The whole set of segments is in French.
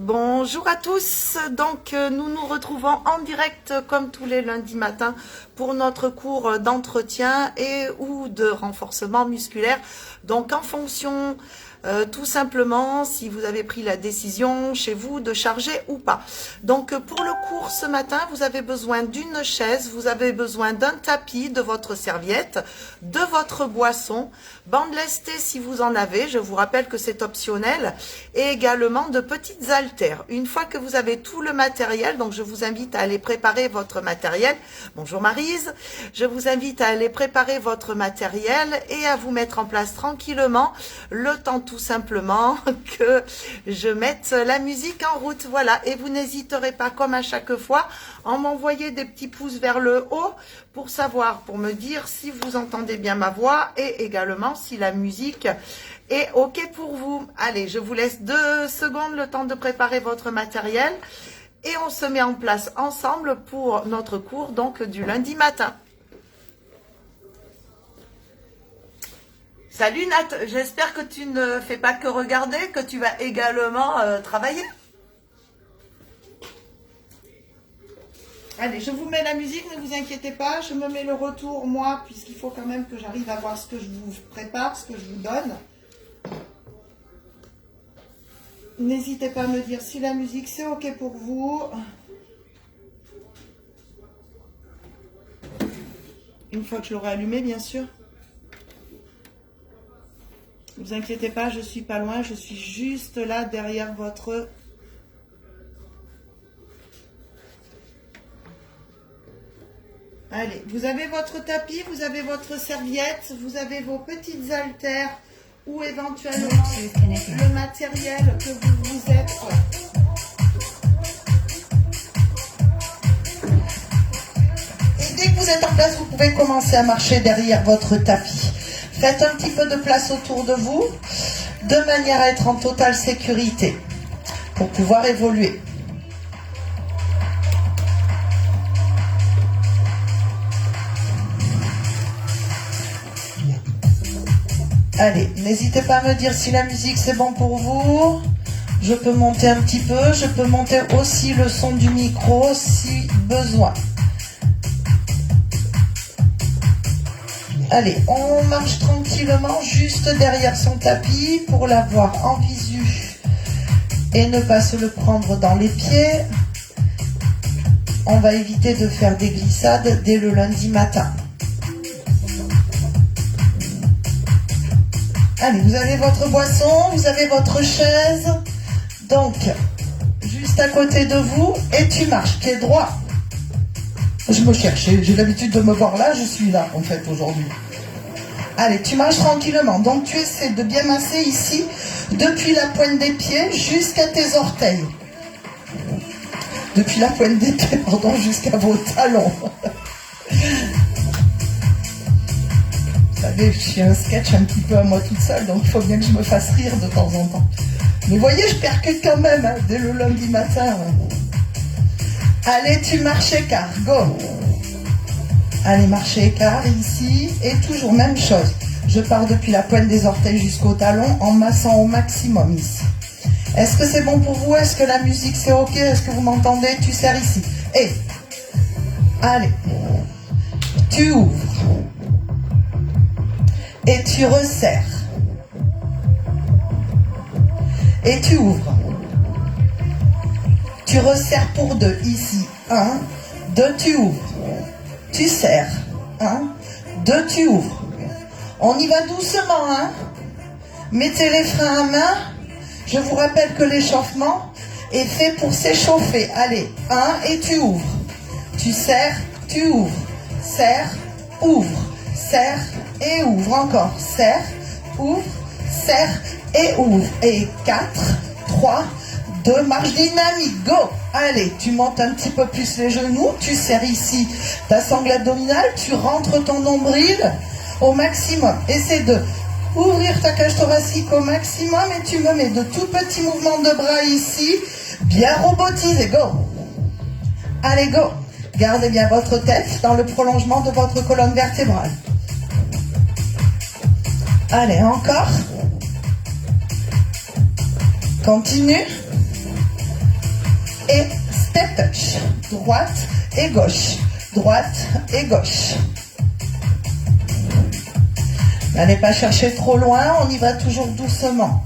Bonjour à tous, donc nous nous retrouvons en direct comme tous les lundis matins pour notre cours d'entretien et ou de renforcement musculaire. Donc en fonction tout simplement si vous avez pris la décision chez vous de charger ou pas. Donc pour le cours ce matin, vous avez besoin d'une chaise, vous avez besoin d'un tapis, de votre serviette, de votre boisson, bande lestée si vous en avez, je vous rappelle que c'est optionnel, et également de petites haltères. Une fois que vous avez tout le matériel, donc je vous invite à aller préparer votre matériel. Bonjour Maryse, je vous invite à aller préparer votre matériel et à vous mettre en place tranquillement, le temps tout simplement que je mette la musique en route. Voilà, et vous n'hésiterez pas comme à chaque fois à m'envoyer des petits pouces vers le haut pour savoir, pour me dire si vous entendez bien ma voix et également si la musique est OK pour vous. Allez, je vous laisse 2 secondes, le temps de préparer votre matériel et on se met en place ensemble pour notre cours donc du lundi matin. Salut Nat, j'espère que tu ne fais pas que regarder, que tu vas également travailler. Allez, je vous mets la musique, ne vous inquiétez pas, je me mets le retour moi, puisqu'il faut quand même que j'arrive à voir ce que je vous prépare, ce que je vous donne. N'hésitez pas à me dire si la musique c'est OK pour vous. Une fois que je l'aurai allumé, bien sûr. Ne vous inquiétez pas, je suis pas loin, je suis juste là derrière votre... Allez, vous avez votre tapis, vous avez votre serviette, vous avez vos petites haltères ou éventuellement le matériel que vous vous êtes... Et dès que vous êtes en place, vous pouvez commencer à marcher derrière votre tapis. Faites un petit peu de place autour de vous, de manière à être en totale sécurité, pour pouvoir évoluer. Allez, n'hésitez pas à me dire si la musique c'est bon pour vous. Je peux monter un petit peu, je peux monter aussi le son du micro si besoin. Allez, on marche tranquillement juste derrière son tapis pour l'avoir en visu et ne pas se le prendre dans les pieds. On va éviter de faire des glissades dès le lundi matin. Allez, vous avez votre boisson, vous avez votre chaise, donc juste à côté de vous et tu marches pied droit. Je me cherchais, j'ai l'habitude de me voir là, je suis là en fait aujourd'hui. Allez, tu marches tranquillement, donc tu essaies de bien masser ici, depuis la pointe des pieds jusqu'à tes orteils. Depuis la pointe des pieds, pardon, jusqu'à vos talons. Vous savez, je suis un sketch un petit peu à moi toute seule, donc il faut bien que je me fasse rire de temps en temps. Mais voyez, je percute quand même, hein, dès le lundi matin. Allez, tu marches écart, go. Allez, marcher écart ici, et toujours même chose. Je pars depuis la pointe des orteils jusqu'au talon en massant au maximum ici. Est-ce que c'est bon pour vous? Est-ce que la musique c'est OK? Est-ce que vous m'entendez? Tu serres ici. Et, allez, tu ouvres. Et tu resserres. Et tu ouvres. Tu resserres pour 2. Ici, 1, 2, tu ouvres. Tu serres. 1, 2, tu ouvres. On y va doucement, hein. Mettez les freins à main. Je vous rappelle que l'échauffement est fait pour s'échauffer. Allez, 1 et tu ouvres. Tu serres, tu ouvres. Serre, ouvre. Serre et ouvre. Encore. Serre, ouvre, serre et ouvre. Et 4, 3, 2, marche dynamique. Go! Allez, tu montes un petit peu plus les genoux. Tu serres ici ta sangle abdominale. Tu rentres ton nombril au maximum. Essaie de ouvrir ta cage thoracique au maximum et tu me mets de tout petits mouvements de bras ici. Bien robotisé. Go! Allez, go! Gardez bien votre tête dans le prolongement de votre colonne vertébrale. Allez, encore. Continue. et step touch. Droite et gauche. Droite et gauche. N'allez pas chercher trop loin, on y va toujours doucement.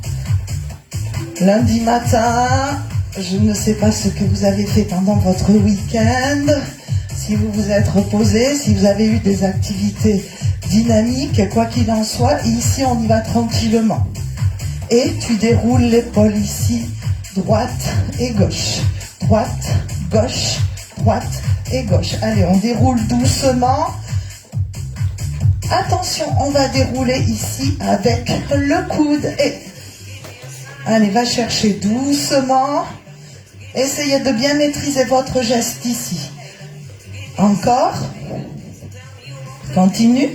Lundi matin, je ne sais pas ce que vous avez fait pendant votre week-end, si vous vous êtes reposé, si vous avez eu des activités dynamiques, quoi qu'il en soit, ici on y va tranquillement. Et tu déroules l'épaule ici, droite et gauche, droite, gauche, droite et gauche. Allez, on déroule doucement. Attention, on va dérouler ici avec le coude et... Allez, va chercher doucement. Essayez de bien maîtriser votre geste ici. Encore. Continue.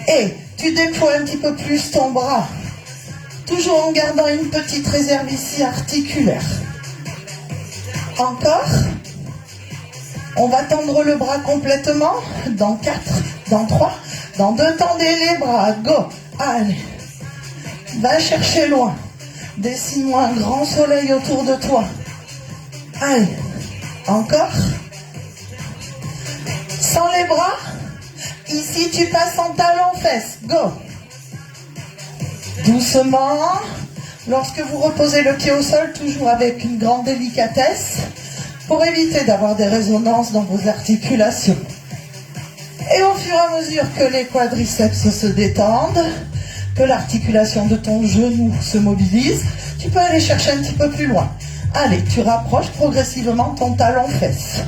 Et tu déploies un petit peu plus ton bras. Toujours en gardant une petite réserve ici articulaire. Encore. On va tendre le bras complètement. Dans 4, dans 3, dans 2, tendez les bras. Go. Allez. Va chercher loin. Dessine-moi un grand soleil autour de toi. Allez. Encore. Sans les bras. Ici, tu passes en talon-fesse. Go. Doucement. Lorsque vous reposez le pied au sol, toujours avec une grande délicatesse, pour éviter d'avoir des résonances dans vos articulations. Et au fur et à mesure que les quadriceps se détendent, que l'articulation de ton genou se mobilise, tu peux aller chercher un petit peu plus loin. Allez, tu rapproches progressivement ton talon-fesse.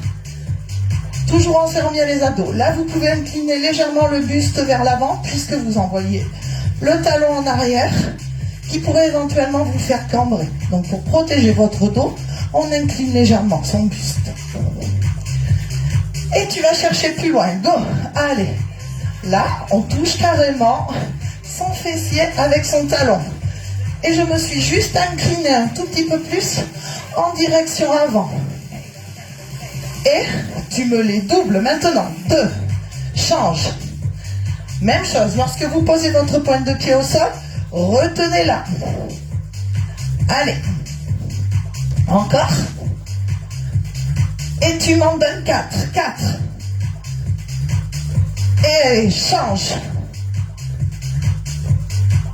Toujours en serrant bien les abdos. Là, vous pouvez incliner légèrement le buste vers l'avant, puisque vous envoyez le talon en arrière, qui pourrait éventuellement vous faire cambrer. Donc, pour protéger votre dos, on incline légèrement son buste. Et tu vas chercher plus loin. Go. Allez. Là, on touche carrément son fessier avec son talon. Et je me suis juste inclinée un tout petit peu plus en direction avant. Et tu me les doubles maintenant. 2. Change. Même chose. Lorsque vous posez votre pointe de pied au sol, retenez-la. Allez. Encore. Et tu m'en donnes 4. 4. Et change.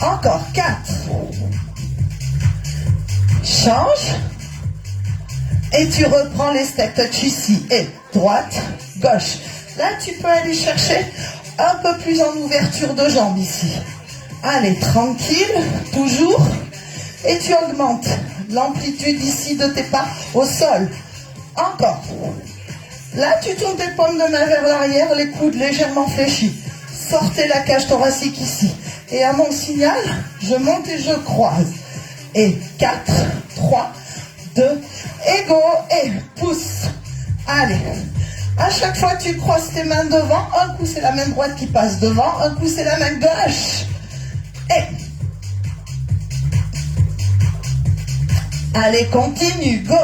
Encore 4. Change. Et tu reprends les step touch ici. Et droite, gauche. Là, tu peux aller chercher un peu plus en ouverture de jambes ici. Allez, tranquille, toujours. Et tu augmentes l'amplitude ici de tes pas au sol. Encore. Là, tu tournes tes paumes de main vers l'arrière, les coudes légèrement fléchis. Sortez la cage thoracique ici. Et à mon signal, je monte et je croise. Et 4, 3, 2, et go, et pousse. Allez. À chaque fois, tu croises tes mains devant. Un coup, c'est la main droite qui passe devant. Un coup, c'est la main gauche. Et. Allez, continue, go.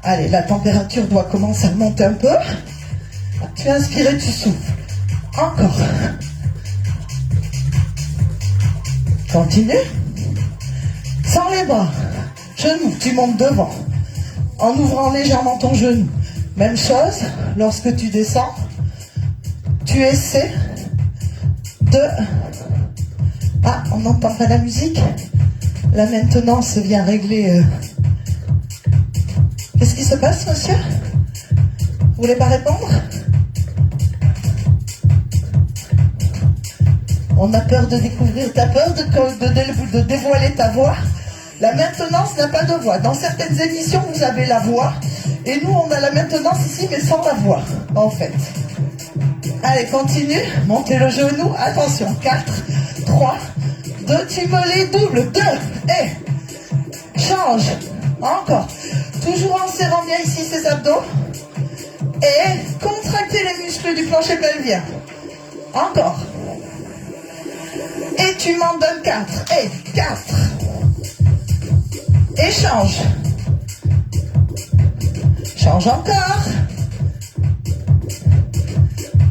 Allez, la température doit commencer à monter un peu. Tu inspires et tu souffles. Encore. Continue. Sans les bras. Genou, tu montes devant. En ouvrant légèrement ton genou. Même chose, lorsque tu descends, tu essaies de... Ah, on n'entend pas la musique. La maintenance vient régler... Qu'est-ce qui se passe, monsieur? Vous voulez pas répondre? On a peur de découvrir, t'as peur de dévoiler ta voix. La maintenance n'a pas de voix. Dans certaines émissions, vous avez la voix. Et nous, on a la maintenance ici, mais sans la voix, en fait. Allez, continue. Montez le genou. Attention. 4, 3, 2. Tu me les doubles. 2. Et change. Encore. Toujours en serrant bien ici ses abdos. Et contractez les muscles du plancher pelvien. Encore. Et tu m'en donnes 4. Et 4. Et change. Change encore.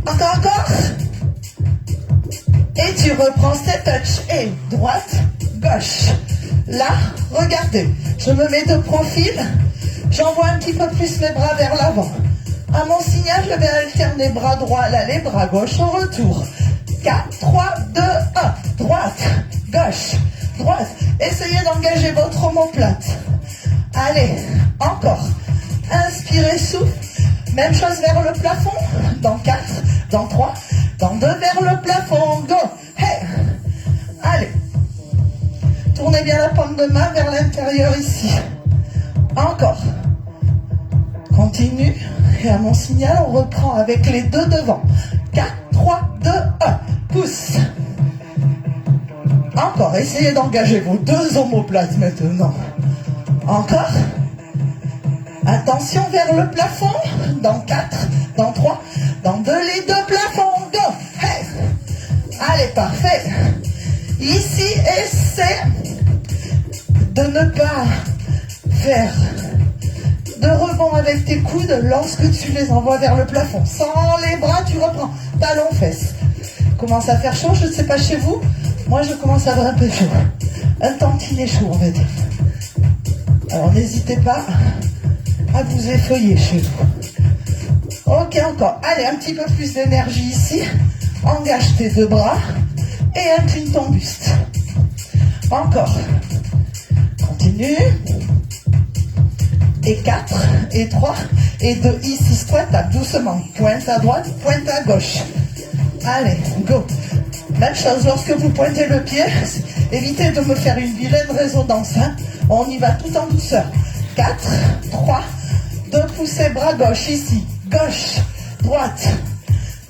Encore, encore. Et tu reprends cette touch. Et droite, gauche. Là, regardez. Je me mets de profil. J'envoie un petit peu plus mes bras vers l'avant. À mon signal, je vais alterner bras droit, l'aller, bras gauche au retour. 4, 3, 2, 1. Droite, gauche, droite. Essayez d'engager votre omoplate. Allez, encore. Inspirez, souffle. Même chose vers le plafond. Dans 4, dans 3, dans 2, vers le plafond. Go. Hey. Allez. Tournez bien la paume de main vers l'intérieur ici. Encore. Continue. Et à mon signal, on reprend avec les deux devant. 4, 3, 2, 1. Pousse. Encore. Essayez d'engager vos deux omoplates maintenant. Encore. Attention vers le plafond. Dans 4, dans 3, dans 2, les deux plafonds. Go. Hey. Allez, parfait. Ici, essaie de ne pas faire de rebond avec tes coudes lorsque tu les envoies vers le plafond. Sans les bras, tu reprends. Talons, fesses. Commence à faire chaud, je ne sais pas chez vous. Moi, je commence à avoir un peu chaud. Un tantinet chaud, on va dire. Alors, n'hésitez pas à vous effeuiller chez vous. Ok, encore. Allez, un petit peu plus d'énergie ici. Engage tes deux bras et incline ton buste. Encore. Continue. Et 4, et 3, et 2, ici, squat, tape doucement. Pointe à droite, pointe à gauche. Allez, go. Même chose, lorsque vous pointez le pied, évitez de me faire une vilaine résonance. Hein. On y va tout en douceur. 4, 3, 2, poussez bras gauche, ici. Gauche, droite.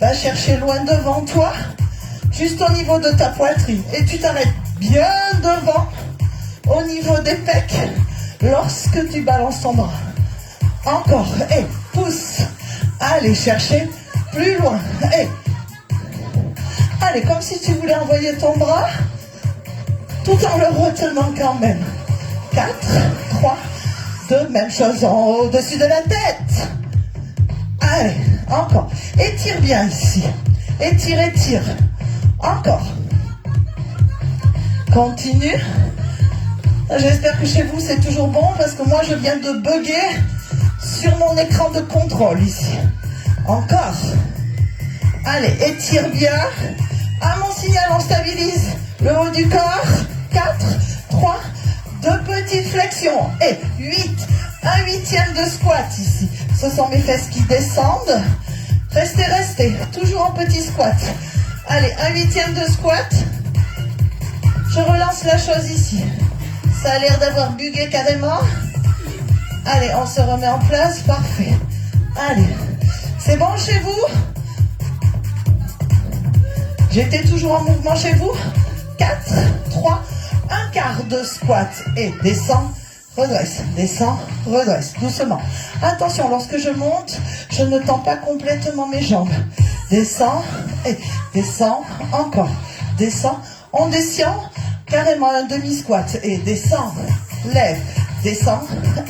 Va chercher loin devant toi, juste au niveau de ta poitrine. Et tu t'arrêtes bien devant, au niveau des pecs, lorsque tu balances ton bras. Encore. Et pousse. Allez, chercher plus loin. Et allez, comme si tu voulais envoyer ton bras, tout en le retenant quand même. 4, 3, 2, même chose en haut, au-dessus de la tête. Allez, encore. Étire bien ici. Étire, étire. Encore. Continue. J'espère que chez vous c'est toujours bon parce que moi je viens de bugger sur mon écran de contrôle ici. Encore. Allez, étire bien. À mon signal, on stabilise le haut du corps. 4, 3, 2 petites flexions. Et 8, un huitième de squat ici. Ce sont mes fesses qui descendent. Restez, restez. Toujours en petit squat. Allez, un huitième de squat. Je relance la chose ici. Ça a l'air d'avoir bugué carrément. Allez, on se remet en place. Parfait. Allez. C'est bon chez vous? J'étais toujours en mouvement chez vous? 4, 3, un quart de squat. Et descends, redresse, descends, redresse. Doucement. Attention, lorsque je monte, je ne tends pas complètement mes jambes. Descends, et descends, encore. Descends, on descend. Carrément un demi-squat et descends, lève, descends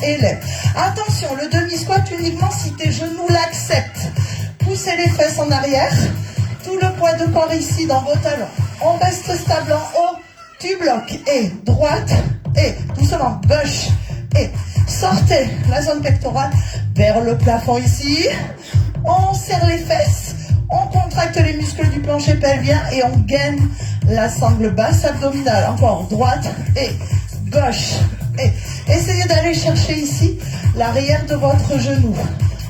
et lève. Attention, le demi-squat uniquement si tes genoux l'acceptent. Poussez les fesses en arrière, tout le poids de corps ici dans vos talons. On reste stable en haut, tu bloques et droite et doucement gauche et sortez la zone pectorale vers le plafond ici. On serre les fesses, on contracte les muscles du plancher pelvien et on gaine la sangle basse abdominale. Encore droite et gauche. Et essayez d'aller chercher ici l'arrière de votre genou.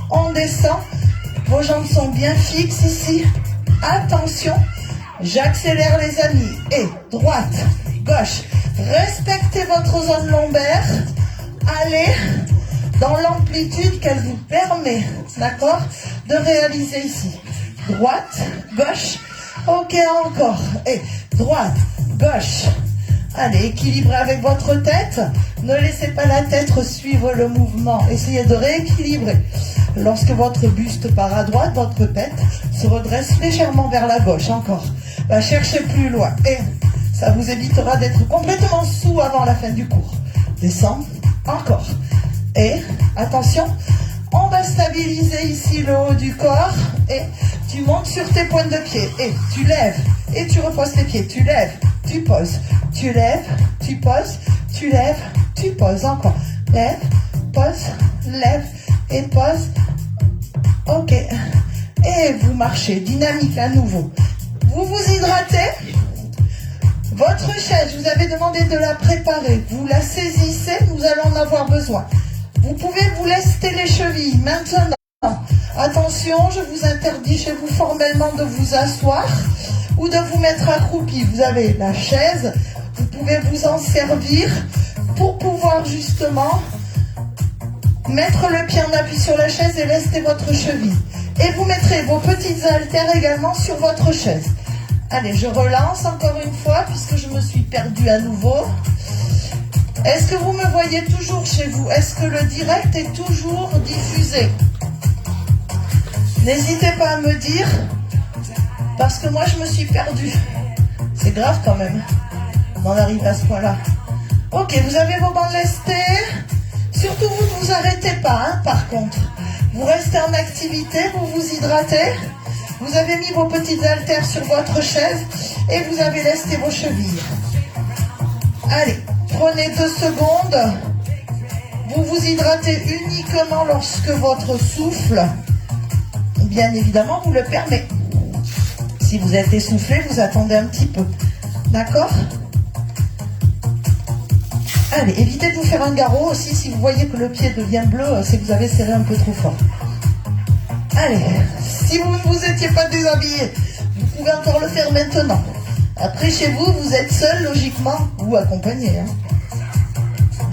On descend. Vos jambes sont bien fixes ici. Attention. J'accélère les amis. Et droite, gauche. Respectez votre zone lombaire. Allez dans l'amplitude qu'elle vous permet, d'accord, de réaliser ici. Droite, gauche. Ok, encore. Et droite, gauche. Allez, équilibrez avec votre tête. Ne laissez pas la tête suivre le mouvement. Essayez de rééquilibrer. Lorsque votre buste part à droite, votre tête se redresse légèrement vers la gauche. Encore. Va chercher plus loin. Et ça vous évitera d'être complètement sous avant la fin du cours. Descends. Encore. Et attention. On va stabiliser ici le haut du corps. Et tu montes sur tes pointes de pied. Et tu lèves. Et tu reposes tes pieds. Tu lèves. Tu poses. Tu lèves. Tu poses. Tu lèves. Tu poses. Encore. Lève. Pose. lève et pose. Ok. Et vous marchez, dynamique à nouveau. Vous vous hydratez. Votre chaise, vous avez demandé de la préparer. Vous la saisissez, nous allons en avoir besoin. Vous pouvez vous lester les chevilles. Maintenant, attention, je vous interdis chez vous formellement de vous asseoir ou de vous mettre accroupi. Vous avez la chaise, vous pouvez vous en servir pour pouvoir justement mettre le pied en appui sur la chaise et lester votre cheville. Et vous mettrez vos petites haltères également sur votre chaise. Allez, je relance encore une fois puisque je me suis perdue à nouveau. Est-ce que vous me voyez toujours chez vous? Est-ce que le direct est toujours diffusé? N'hésitez pas à me dire, parce que moi je me suis perdue. C'est grave quand même d'en arriver à ce point-là. Ok, vous avez vos bandes lestées. Surtout vous ne vous arrêtez pas, hein, par contre. Vous restez en activité, vous vous hydratez. Vous avez mis vos petites haltères sur votre chaise et vous avez lesté vos chevilles. Allez, prenez 2 secondes. Vous vous hydratez uniquement lorsque votre souffle, bien évidemment, vous le permet. Si vous êtes essoufflé, vous attendez un petit peu. D'accord? Allez, évitez de vous faire un garrot aussi. Si vous voyez que le pied devient bleu, c'est que vous avez serré un peu trop fort. Allez, si vous ne vous étiez pas déshabillé, vous pouvez encore le faire maintenant. Après, chez vous, vous êtes seul, logiquement, ou accompagné. Hein.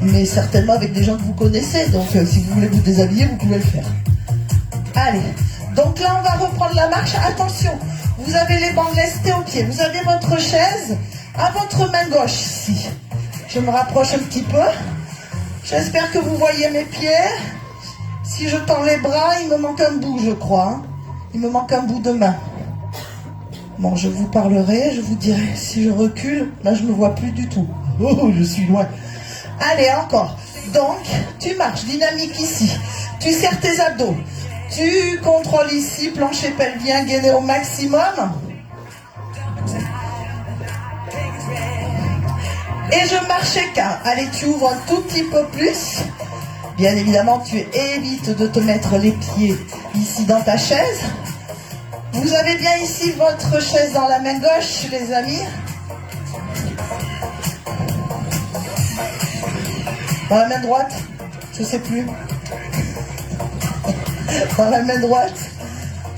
Mais certainement avec des gens que vous connaissez. Donc, si vous voulez vous déshabiller, vous pouvez le faire. Allez, donc là, on va reprendre la marche. Attention, vous avez les bandes lestées aux pieds. Vous avez votre chaise à votre main gauche, ici. Je me rapproche un petit peu. J'espère que vous voyez mes pieds. Si je tends les bras, il me manque un bout, je crois. Hein. Il me manque un bout de main. Bon, je vous parlerai, je vous dirai. Si je recule, là, je ne me vois plus du tout. Oh, je suis loin. Allez, encore. Donc, tu marches, dynamique ici. Tu serres tes abdos. Tu contrôles ici, plancher pelvien, gainé au maximum. Et je marche écart. Allez, tu ouvres un tout petit peu plus. Bien évidemment, tu évites de te mettre les pieds ici dans ta chaise. Vous avez bien ici votre chaise dans la main gauche, les amis. Dans la main droite, je ne sais plus. Dans la main droite.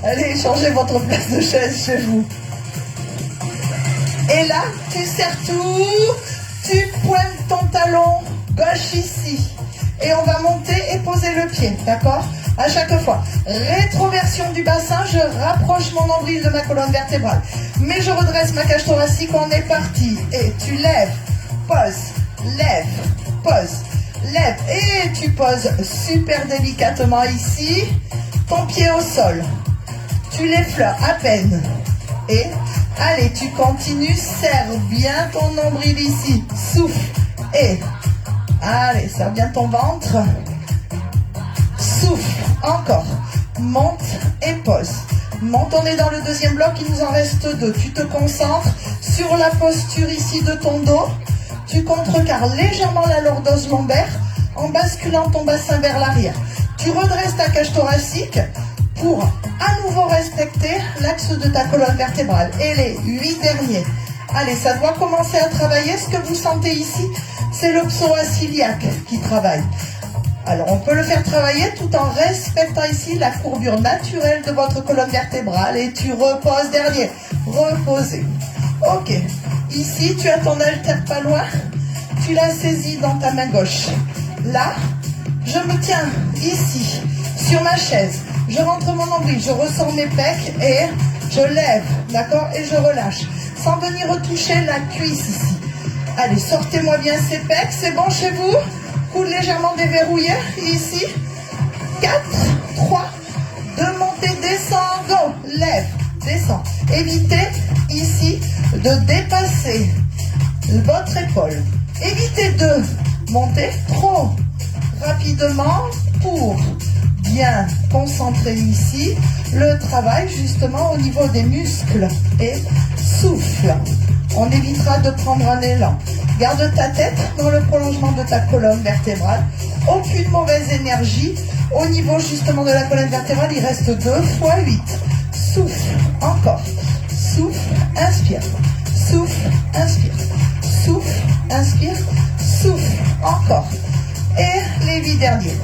Allez, changez votre place de chaise chez vous. Et là, tu serres tout. Tu pointes ton talon gauche ici. Et on va monter et poser le pied, d'accord? À chaque fois. Rétroversion du bassin, je rapproche mon nombril de ma colonne vertébrale. Mais je redresse ma cage thoracique, on est parti. Et tu lèves, poses, lève, pose, lève. Et tu poses super délicatement ici, ton pied au sol. Tu l'effleures à peine. Et allez, tu continues, serre bien ton nombril ici. Souffle et... Allez, serre bien ton ventre. Souffle, encore. Monte et pose. Monte, on est dans le deuxième bloc, il nous en reste 2. Tu te concentres sur la posture ici de ton dos. Tu contrecarres légèrement la lordose lombaire en basculant ton bassin vers l'arrière. Tu redresses ta cage thoracique pour à nouveau respecter l'axe de ta colonne vertébrale. Et les 8 derniers. Allez, ça doit commencer à travailler. Ce que vous sentez ici, c'est le psoas iliaque qui travaille. Alors, on peut le faire travailler tout en respectant ici la courbure naturelle de votre colonne vertébrale. Et tu reposes dernier. Reposez. Ok. Ici, tu as ton haltère pas loin. Tu l'as saisie dans ta main gauche. Là, je me tiens ici, sur ma chaise. Je rentre mon nombril, je ressors mes pecs et je lève, d'accord? Et je relâche. Sans venir retoucher la cuisse ici. Allez, sortez-moi bien ces pecs. C'est bon chez vous? Coude légèrement déverrouillé. Ici. 4, 3, 2, montez, descends, go. Lève, descends. Évitez ici de dépasser votre épaule. Évitez de monter trop rapidement pour bien concentrer ici le travail justement au niveau des muscles. Et souffle. On évitera de prendre un élan. Garde ta tête dans le prolongement de ta colonne vertébrale. Aucune mauvaise énergie. Au niveau justement de la colonne vertébrale, il reste 2 fois 8. Souffle, encore. Souffle, inspire. Souffle, inspire. Souffle, inspire. Souffle, encore. Et les 8 derniers.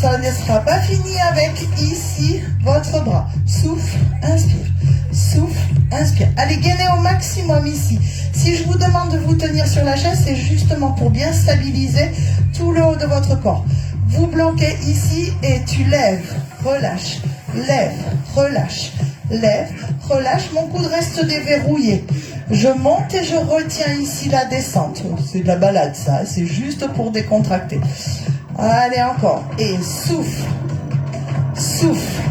Ça ne sera pas fini avec ici votre bras. Souffle, inspire. Souffle, inspire. Allez, gainez au maximum ici. Si je vous demande de vous tenir sur la chaise, c'est justement pour bien stabiliser tout le haut de votre corps. Vous bloquez ici et tu lèves, relâche, lève, relâche, lève, relâche. Mon coude reste déverrouillé. Je monte et je retiens ici la descente. C'est de la balade ça, c'est juste pour décontracter. Allez, encore. Et souffle, souffle.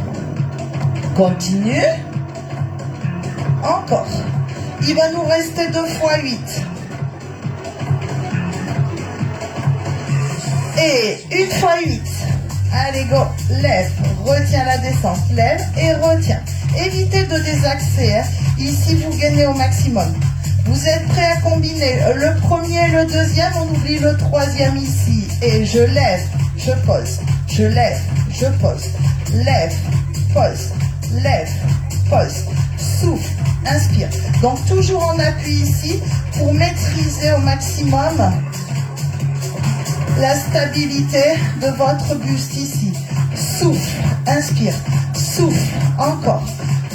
Continue. Encore. Il va nous rester 2 fois 8. Et 1 fois 8. Allez, go. Lève. Retiens la descente. Lève et retiens. Évitez de désaxer. Hein. Ici, vous gagnez au maximum. Vous êtes prêts à combiner le premier et le deuxième. On oublie le troisième ici. Et je lève, je pose. Je lève, je pose. Lève, pose. Lève, pose. Souffle, inspire. Donc toujours en appui ici pour maîtriser au maximum la stabilité de votre buste ici. Souffle, inspire. Souffle, encore.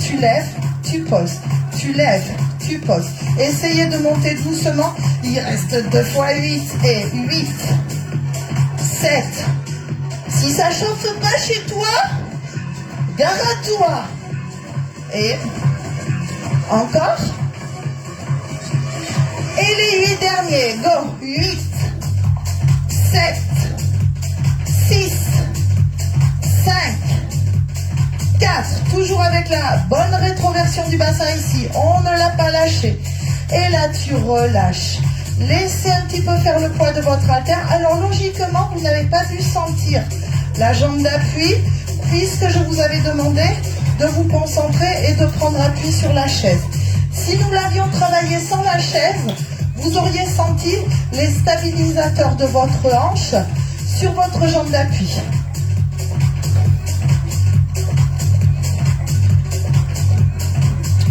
Tu lèves, tu poses. Tu lèves, tu poses. Essayez de monter doucement. Il reste 2 fois 8 et 8, 7. Si ça chauffe pas chez toi, garde-toi. Et encore. Et les 8 derniers. Go. 8, 7, 6, 5, 4. Toujours avec la bonne rétroversion du bassin ici. On ne l'a pas lâché. Et là, tu relâches. Laissez un petit peu faire le poids de votre haltère. Alors, logiquement, vous n'avez pas dû sentir la jambe d'appui, puisque je vous avais demandé de vous concentrer et de prendre appui sur la chaise. Si nous l'avions travaillé sans la chaise, vous auriez senti les stabilisateurs de votre hanche sur votre jambe d'appui.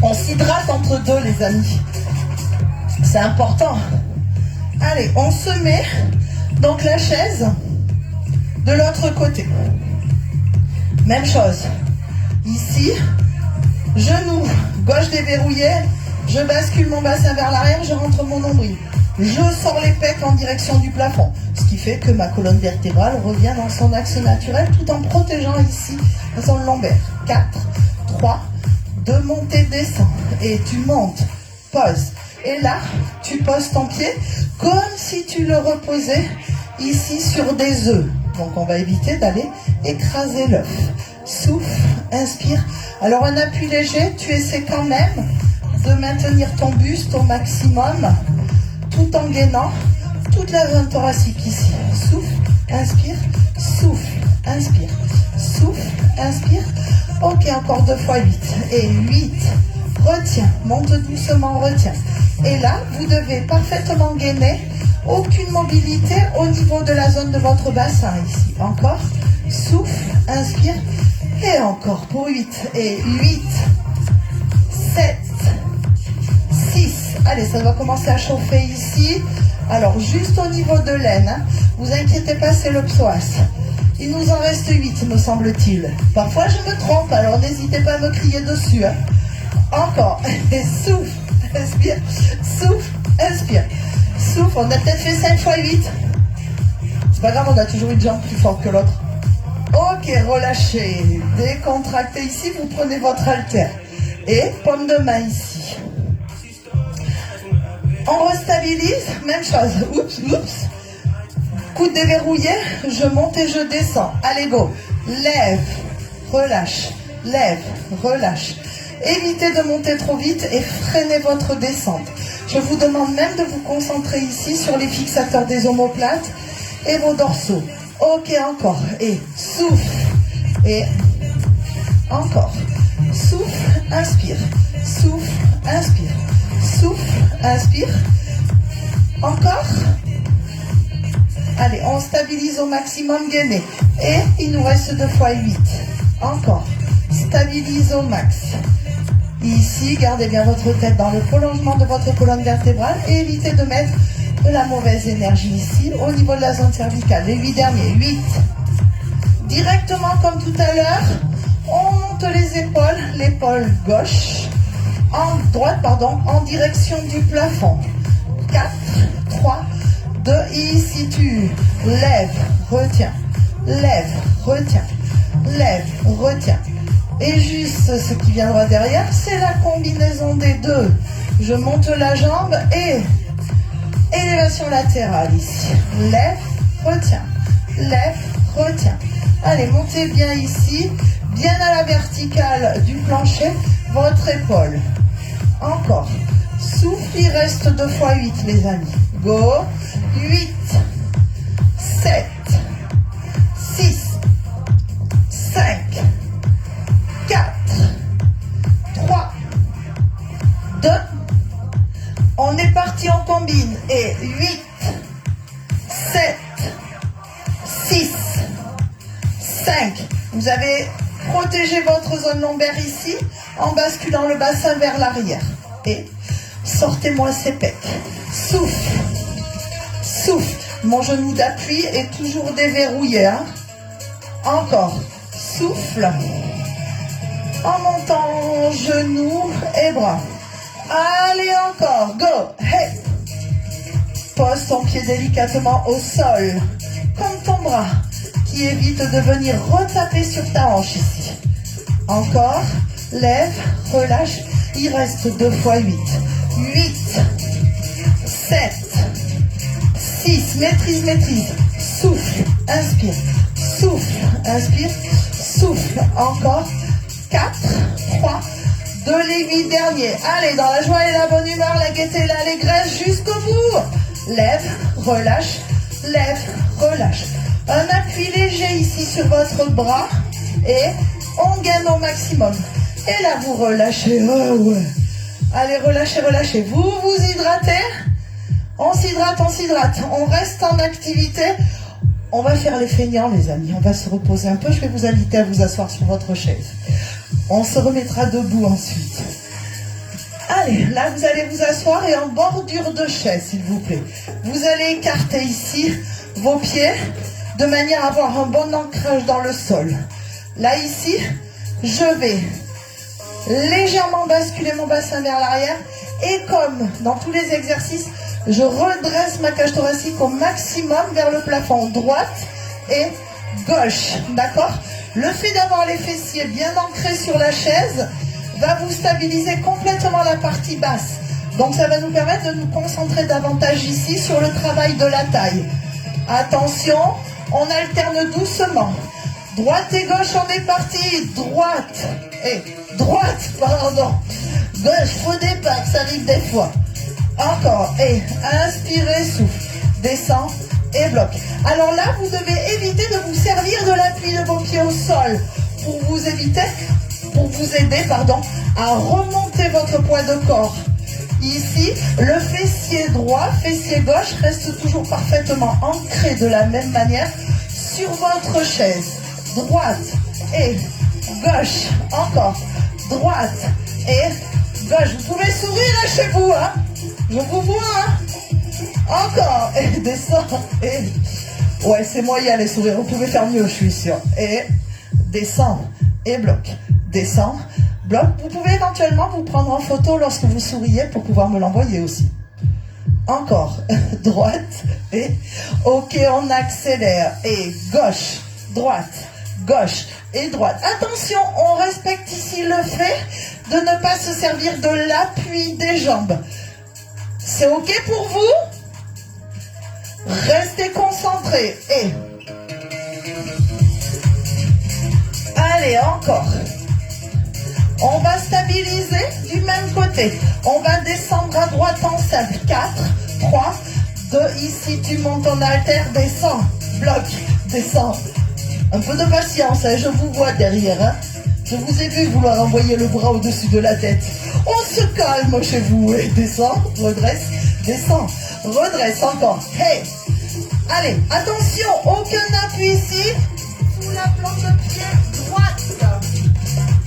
On s'hydrate entre deux, les amis. C'est important. Allez, on se met donc la chaise de l'autre côté. Même chose. Ici, genou gauche déverrouillé, je bascule mon bassin vers l'arrière, je rentre mon nombril. Je sors les pecs en direction du plafond, ce qui fait que ma colonne vertébrale revient dans son axe naturel tout en protégeant ici la zone lombaire. 4, 3, 2, montée, descend. Et tu montes, poses. Et là, tu poses ton pied comme si tu le reposais ici sur des œufs. Donc on va éviter d'aller écraser l'œuf. Souffle, inspire. Alors un appui léger, tu essaies quand même de maintenir ton buste au maximum tout en gainant toute la zone thoracique ici. Souffle, inspire, souffle, inspire, souffle, inspire. Ok, encore 2 fois 8. Et 8, retiens, monte doucement, retiens. Et là, vous devez parfaitement gainer. Aucune mobilité au niveau de la zone de votre bassin ici. Encore, souffle, inspire. Et encore pour 8. Et 8, 7, 6. Allez, ça va commencer à chauffer ici. Alors, juste au niveau de l'aine, hein, vous inquiétez pas, c'est le psoas. Il nous en reste 8, me semble-t-il. Parfois, je me trompe, alors n'hésitez pas à me crier dessus. Hein. Encore. Et souffle, inspire. Souffle, inspire. Souffle. On a peut-être fait 5 fois 8. C'est pas grave, on a toujours une jambe plus forte que l'autre. Ok, relâchez. Décontractez ici, vous prenez votre haltère. Et paume de main ici. On restabilise, même chose. Oups, oups. Coude déverrouillé, je monte et je descends. Allez, go. Lève, relâche, lève, relâche. Évitez de monter trop vite et freinez votre descente. Je vous demande même de vous concentrer ici sur les fixateurs des omoplates et vos dorsaux. Ok, encore. Et souffle. Et encore. Souffle, inspire. Souffle, inspire. Souffle, inspire. Encore. Allez, on stabilise au maximum gainé. Et il nous reste 2 fois 8. Encore. Stabilise au max. Ici, gardez bien votre tête dans le prolongement de votre colonne vertébrale et évitez de mettre de la mauvaise énergie ici au niveau de la zone cervicale. Les 8 derniers. 8. Directement comme tout à l'heure, on monte les épaules, l'épaule gauche, droite, en direction du plafond. 4, 3, 2, ici tu lèves, retiens, lève, retiens, lève, retiens. Et juste ce qui viendra derrière, c'est la combinaison des deux. Je monte la jambe et élévation latérale ici. Lève, retiens, lève, retiens. Allez, montez bien ici, bien à la verticale du plancher, votre épaule. Encore. Souffle, il reste 2 fois 8, les amis. Go. 8, 7, 6, 5, 4, 3, 2. On est parti en combine. Et 8, 7, 6, 5. Vous avez protégé votre zone lombaire ici en basculant le bassin vers l'arrière. Et sortez-moi ces pecs. Souffle. Souffle. Mon genou d'appui est toujours déverrouillé. Hein? Encore. Souffle. En montant genoux et bras. Allez encore. Go. Hey. Pose ton pied délicatement au sol. Comme ton bras qui évite de venir retaper sur ta hanche ici. Encore. Lève. Relâche. Il reste 2 fois 8. 8. 7. 6. Maîtrise, maîtrise. Souffle. Inspire. Souffle. Inspire. Souffle. Encore. 4. 3. 2. Les 8 derniers. Allez, dans la joie et la bonne humeur, la gaieté, l'allégresse jusqu'au bout. Lève. Relâche. Lève. Relâche. Un appui léger ici sur votre bras. Et on gagne au maximum. Et là, vous relâchez. Oh, ouais. Allez, relâchez, relâchez. Vous vous hydratez. On s'hydrate, on s'hydrate. On reste en activité. On va faire les feignants, les amis. On va se reposer un peu. Je vais vous inviter à vous asseoir sur votre chaise. On se remettra debout ensuite. Allez, là, vous allez vous asseoir et en bordure de chaise, s'il vous plaît. Vous allez écarter ici vos pieds de manière à avoir un bon ancrage dans le sol. Là, ici, je vais légèrement basculer mon bassin vers l'arrière et comme dans tous les exercices, je redresse ma cage thoracique au maximum vers le plafond, droite et gauche, d'accord? Le fait d'avoir les fessiers bien ancrés sur la chaise va vous stabiliser complètement la partie basse. Donc ça va nous permettre de nous concentrer davantage ici sur le travail de la taille. Attention, on alterne doucement. Droite et gauche, on est parti. Droite et droite, pardon. Gauche, faux départ, ça arrive des fois. Encore. Et inspirez, souffle. Descend et bloque. Alors là, vous devez éviter de vous servir de l'appui de vos pieds au sol pour vous aider, à remonter votre poids de corps. Ici, le fessier droit, fessier gauche reste toujours parfaitement ancré de la même manière sur votre chaise. Droite et gauche, encore, droite et gauche. Vous pouvez sourire là chez vous, hein? Je vous vois, hein? Encore, et descend, et... Ouais, c'est moyen les sourires, vous pouvez faire mieux, je suis sûr. Et descend, et bloque, descend, bloque. Vous pouvez éventuellement vous prendre en photo lorsque vous souriez pour pouvoir me l'envoyer aussi. Encore, droite, et... Ok, on accélère, et gauche, droite, gauche et droite. Attention, on respecte ici le fait de ne pas se servir de l'appui des jambes. C'est ok pour vous? Restez concentrés. Et allez, encore. On va stabiliser du même côté. On va descendre à droite en cercle. 4, 3, 2. Ici, tu montes en haltère. Descends. Bloc. Descends. Un peu de patience, hein, je vous vois derrière. Hein. Je vous ai vu vouloir envoyer le bras au-dessus de la tête. On se calme chez vous. Et descend, redresse, descend, redresse encore. Hey, Allez, attention, aucun appui ici. Sous la plante de pied droite.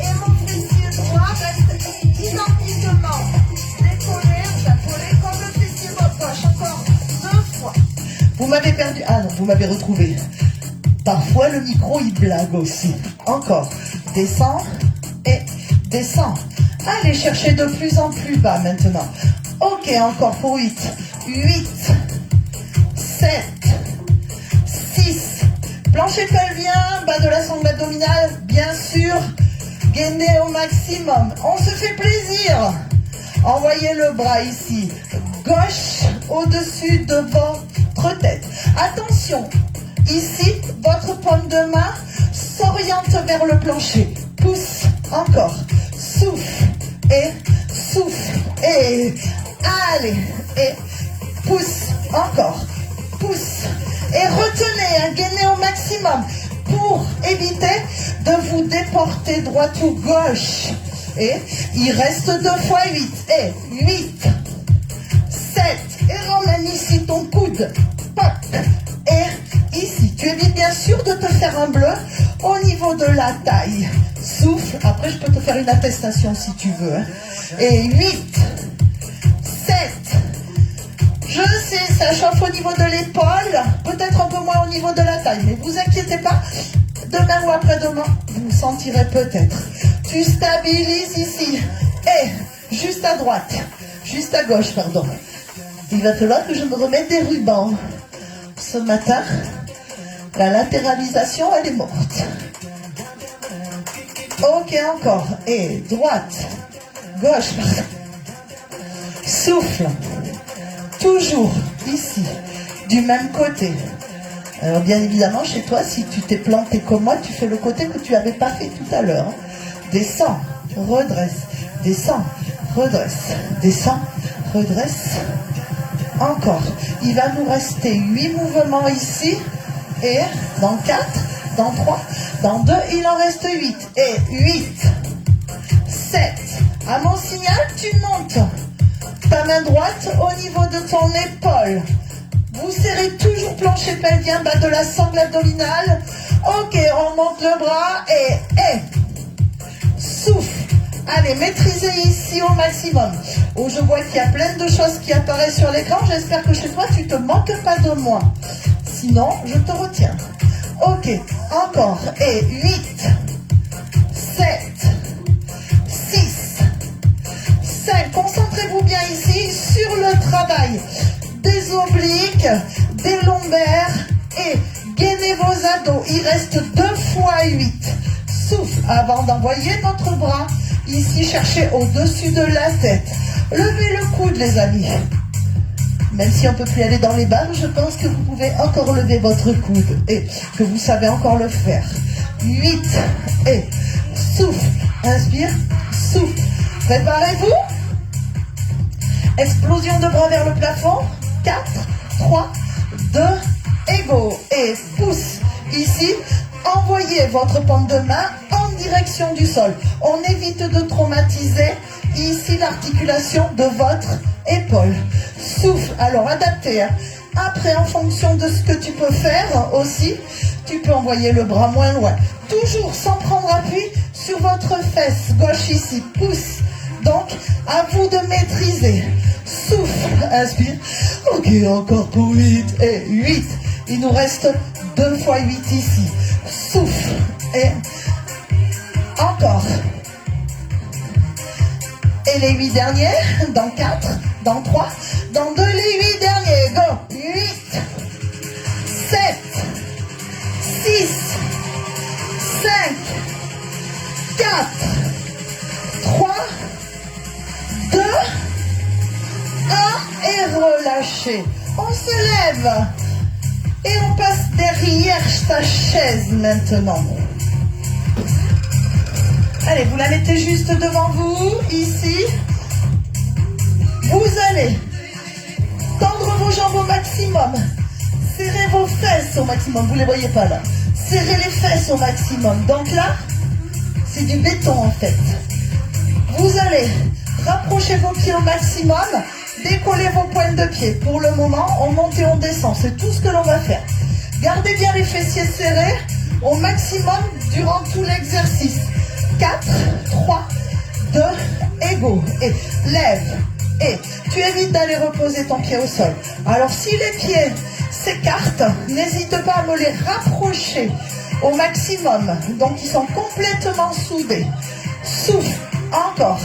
Et mon fessier droit reste identiquement décollé, comme le fessier gauche. Encore 2 fois. Vous m'avez perdu. Ah non, vous m'avez retrouvé. Parfois le micro il blague aussi. Encore. Descends et descends. Allez chercher de plus en plus bas maintenant. Ok, encore pour 8. 8. 7. 6. Plancher pelvien, bas de la sangle abdominale, bien sûr. Gainez au maximum. On se fait plaisir. Envoyez le bras ici. Gauche au-dessus de votre tête. Attention. Ici, votre paume de main s'oriente vers le plancher. Pousse, encore. Souffle, et souffle, et allez, et pousse, encore. Pousse, et retenez, gainez au maximum pour éviter de vous déporter droite ou gauche. Et il reste 2 fois 8. Et 8, 7, et ramène ici ton coude. Pop, et ici, tu évites bien sûr de te faire un bleu au niveau de la taille. Souffle, après je peux te faire une attestation si tu veux. Et 8, 7, je sais, ça chauffe au niveau de l'épaule, peut-être un peu moins au niveau de la taille, mais vous inquiétez pas, demain ou après-demain, vous sentirez peut-être. Tu stabilises ici, et juste à droite, juste à gauche, pardon. Il va falloir que je me remette des rubans. Ce matin, la latéralisation, elle est morte. Ok, encore. Et droite, gauche, souffle. Toujours ici, du même côté. Alors bien évidemment, chez toi, si tu t'es planté comme moi, tu fais le côté que tu n'avais pas fait tout à l'heure. Descends, redresse, descends, redresse, descends, redresse. Encore. Il va nous rester 8 mouvements ici. Et dans 4, dans 3, dans 2, il en reste 8. Et 8, 7. À mon signal, tu montes ta main droite au niveau de ton épaule. Vous serrez toujours plancher pelvien, bas de la sangle abdominale. Ok, on monte le bras et souffle. Allez, maîtrisez ici au maximum. Oh, je vois qu'il y a plein de choses qui apparaissent sur l'écran. J'espère que chez toi, tu ne te manques pas de moi. Sinon, je te retiens. Ok, encore. Et 8, 7, 6, 5. Concentrez-vous bien ici sur le travail des obliques, des lombaires et gainez vos abdos. Il reste 2 fois 8. Souffle avant d'envoyer notre bras. Ici, cherchez au-dessus de la tête. Levez le coude, les amis. Même si on ne peut plus aller dans les barres, je pense que vous pouvez encore lever votre coude et que vous savez encore le faire. 8 et souffle. Inspire, souffle. Préparez-vous. Explosion de bras vers le plafond. 4, 3, 2, et go. Et pousse. Ici, envoyez votre paume de main en direction du sol. On évite de traumatiser ici l'articulation de votre épaule. Souffle, alors adapté. Après, en fonction de ce que tu peux faire aussi, tu peux envoyer le bras moins loin. Toujours sans prendre appui sur votre fesse gauche ici. Pousse. Donc, à vous de maîtriser. Souffle, inspire. Ok, encore pour 8 et 8. Il nous reste 2 fois 8 ici. Souffle et encore. Et les 8 derniers, dans 4, dans 3, dans 2, les 8 derniers. Go. 8, 7, 6, 5, 4, 3, 2, 1 et relâchez. On se lève. Et on passe derrière ta chaise maintenant. Allez, vous la mettez juste devant vous, ici. Vous allez tendre vos jambes au maximum. Serrez vos fesses au maximum. Vous ne les voyez pas là. Serrez les fesses au maximum. Donc là, c'est du béton en fait. Vous allez rapprocher vos pieds au maximum. Décollez vos pointes de pied. Pour le moment, on monte et on descend. C'est tout ce que l'on va faire. Gardez bien les fessiers serrés au maximum durant tout l'exercice. 4, 3, 2, et go. Et lève. Et tu évites d'aller reposer ton pied au sol. Alors si les pieds s'écartent, n'hésite pas à me les rapprocher au maximum. Donc ils sont complètement soudés. Souffle. Encore.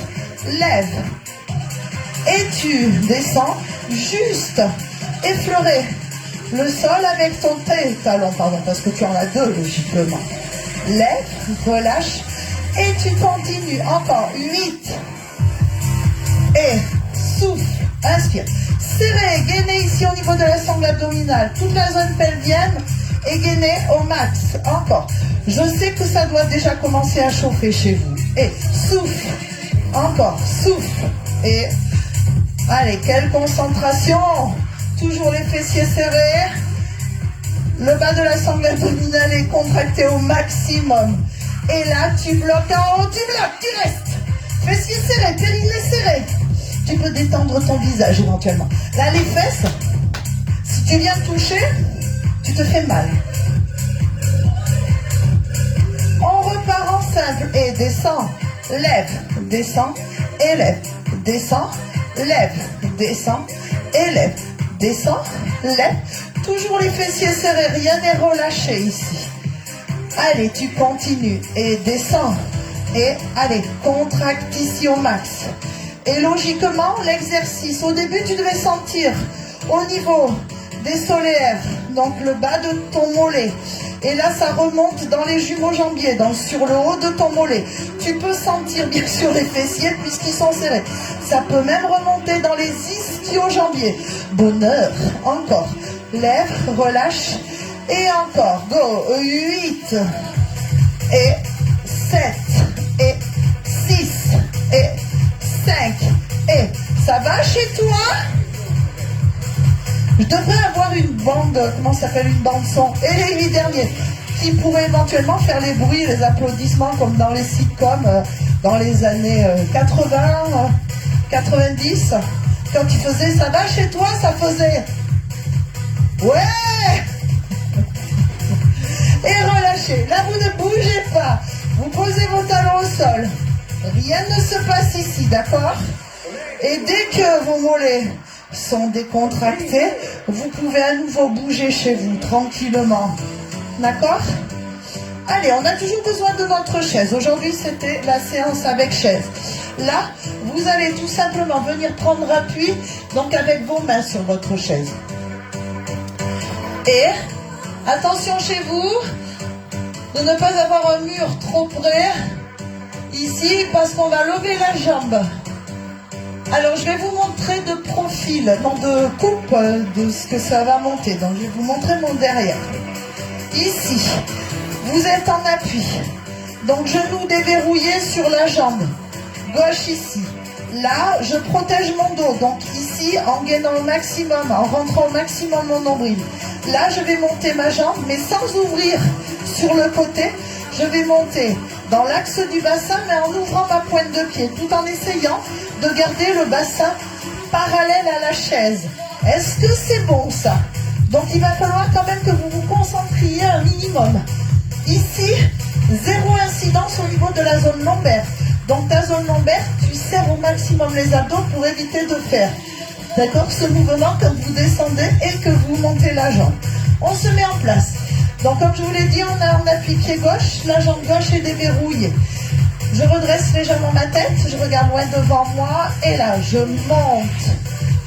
Lève. Et tu descends. Juste effleurer le sol avec ton talon, pardon, parce que tu en as deux logiquement. Lève, relâche. Et tu continues. Encore. 8. Et souffle. Inspire. Serrez, gainez ici au niveau de la sangle abdominale. Toute la zone pelvienne et gainez au max. Encore. Je sais que ça doit déjà commencer à chauffer chez vous. Et souffle. Encore. Souffle. Et allez, quelle concentration. Toujours les fessiers serrés. Le bas de la sangle abdominale est contracté au maximum. Et là, tu bloques en haut, tu bloques, tu restes. Fessiers serrés, périnée serré. Tu peux détendre ton visage éventuellement. Là, les fesses, si tu viens toucher, tu te fais mal. On repart en simple et descend, lève, descend, élève, descend, lève, descend, élève, descend, lève. Toujours les fessiers serrés, rien n'est relâché ici. Allez, tu continues et descends. Et allez, contracte ici au max. Et logiquement, l'exercice, au début, tu devais sentir au niveau des solaires, donc le bas de ton mollet. Et là, ça remonte dans les jumeaux jambiers, donc sur le haut de ton mollet. Tu peux sentir bien sûr les fessiers puisqu'ils sont serrés. Ça peut même remonter dans les ischio-jambiers. Bonheur, encore. Lève, relâche. Et encore. Go. 8. Et 7. Et 6. Et 5. Et ça va chez toi? Je devrais avoir une bande, comment ça s'appelle, une bande son, et les 8 derniers, qui pourraient éventuellement faire les bruits, les applaudissements comme dans les sitcoms dans les années 80, 90. Quand tu faisais ça va chez toi, ça faisait ouais. Et relâchez. Là, vous ne bougez pas. Vous posez vos talons au sol. Rien ne se passe ici, d'accord? Et dès que vos mollets sont décontractés, vous pouvez à nouveau bouger chez vous tranquillement. D'accord? Allez, on a toujours besoin de notre chaise. Aujourd'hui, c'était la séance avec chaise. Là, vous allez tout simplement venir prendre appui, donc avec vos mains sur votre chaise. Et attention chez vous, de ne pas avoir un mur trop près ici, parce qu'on va lever la jambe. Alors, je vais vous montrer de profil, non de coupe, de ce que ça va monter. Donc, je vais vous montrer mon derrière. Ici, vous êtes en appui. Donc, genou déverrouillé sur la jambe. Gauche ici. Là, je protège mon dos. Donc, ici, en gainant au maximum, en rentrant au maximum mon nombril. Là, je vais monter ma jambe, mais sans ouvrir sur le côté. Je vais monter dans l'axe du bassin, mais en ouvrant ma pointe de pied, tout en essayant de garder le bassin parallèle à la chaise. Est-ce que c'est bon ça? Donc il va falloir quand même que vous vous concentriez un minimum. Ici, zéro incidence au niveau de la zone lombaire. Donc ta zone lombaire, tu serres au maximum les abdos pour éviter de faire, d'accord, ce mouvement quand vous descendez et que vous montez la jambe. On se met en place. Donc comme je vous l'ai dit, on a en appui pied gauche, la jambe gauche est déverrouillée. Je redresse légèrement ma tête, je regarde loin devant moi et là, je monte,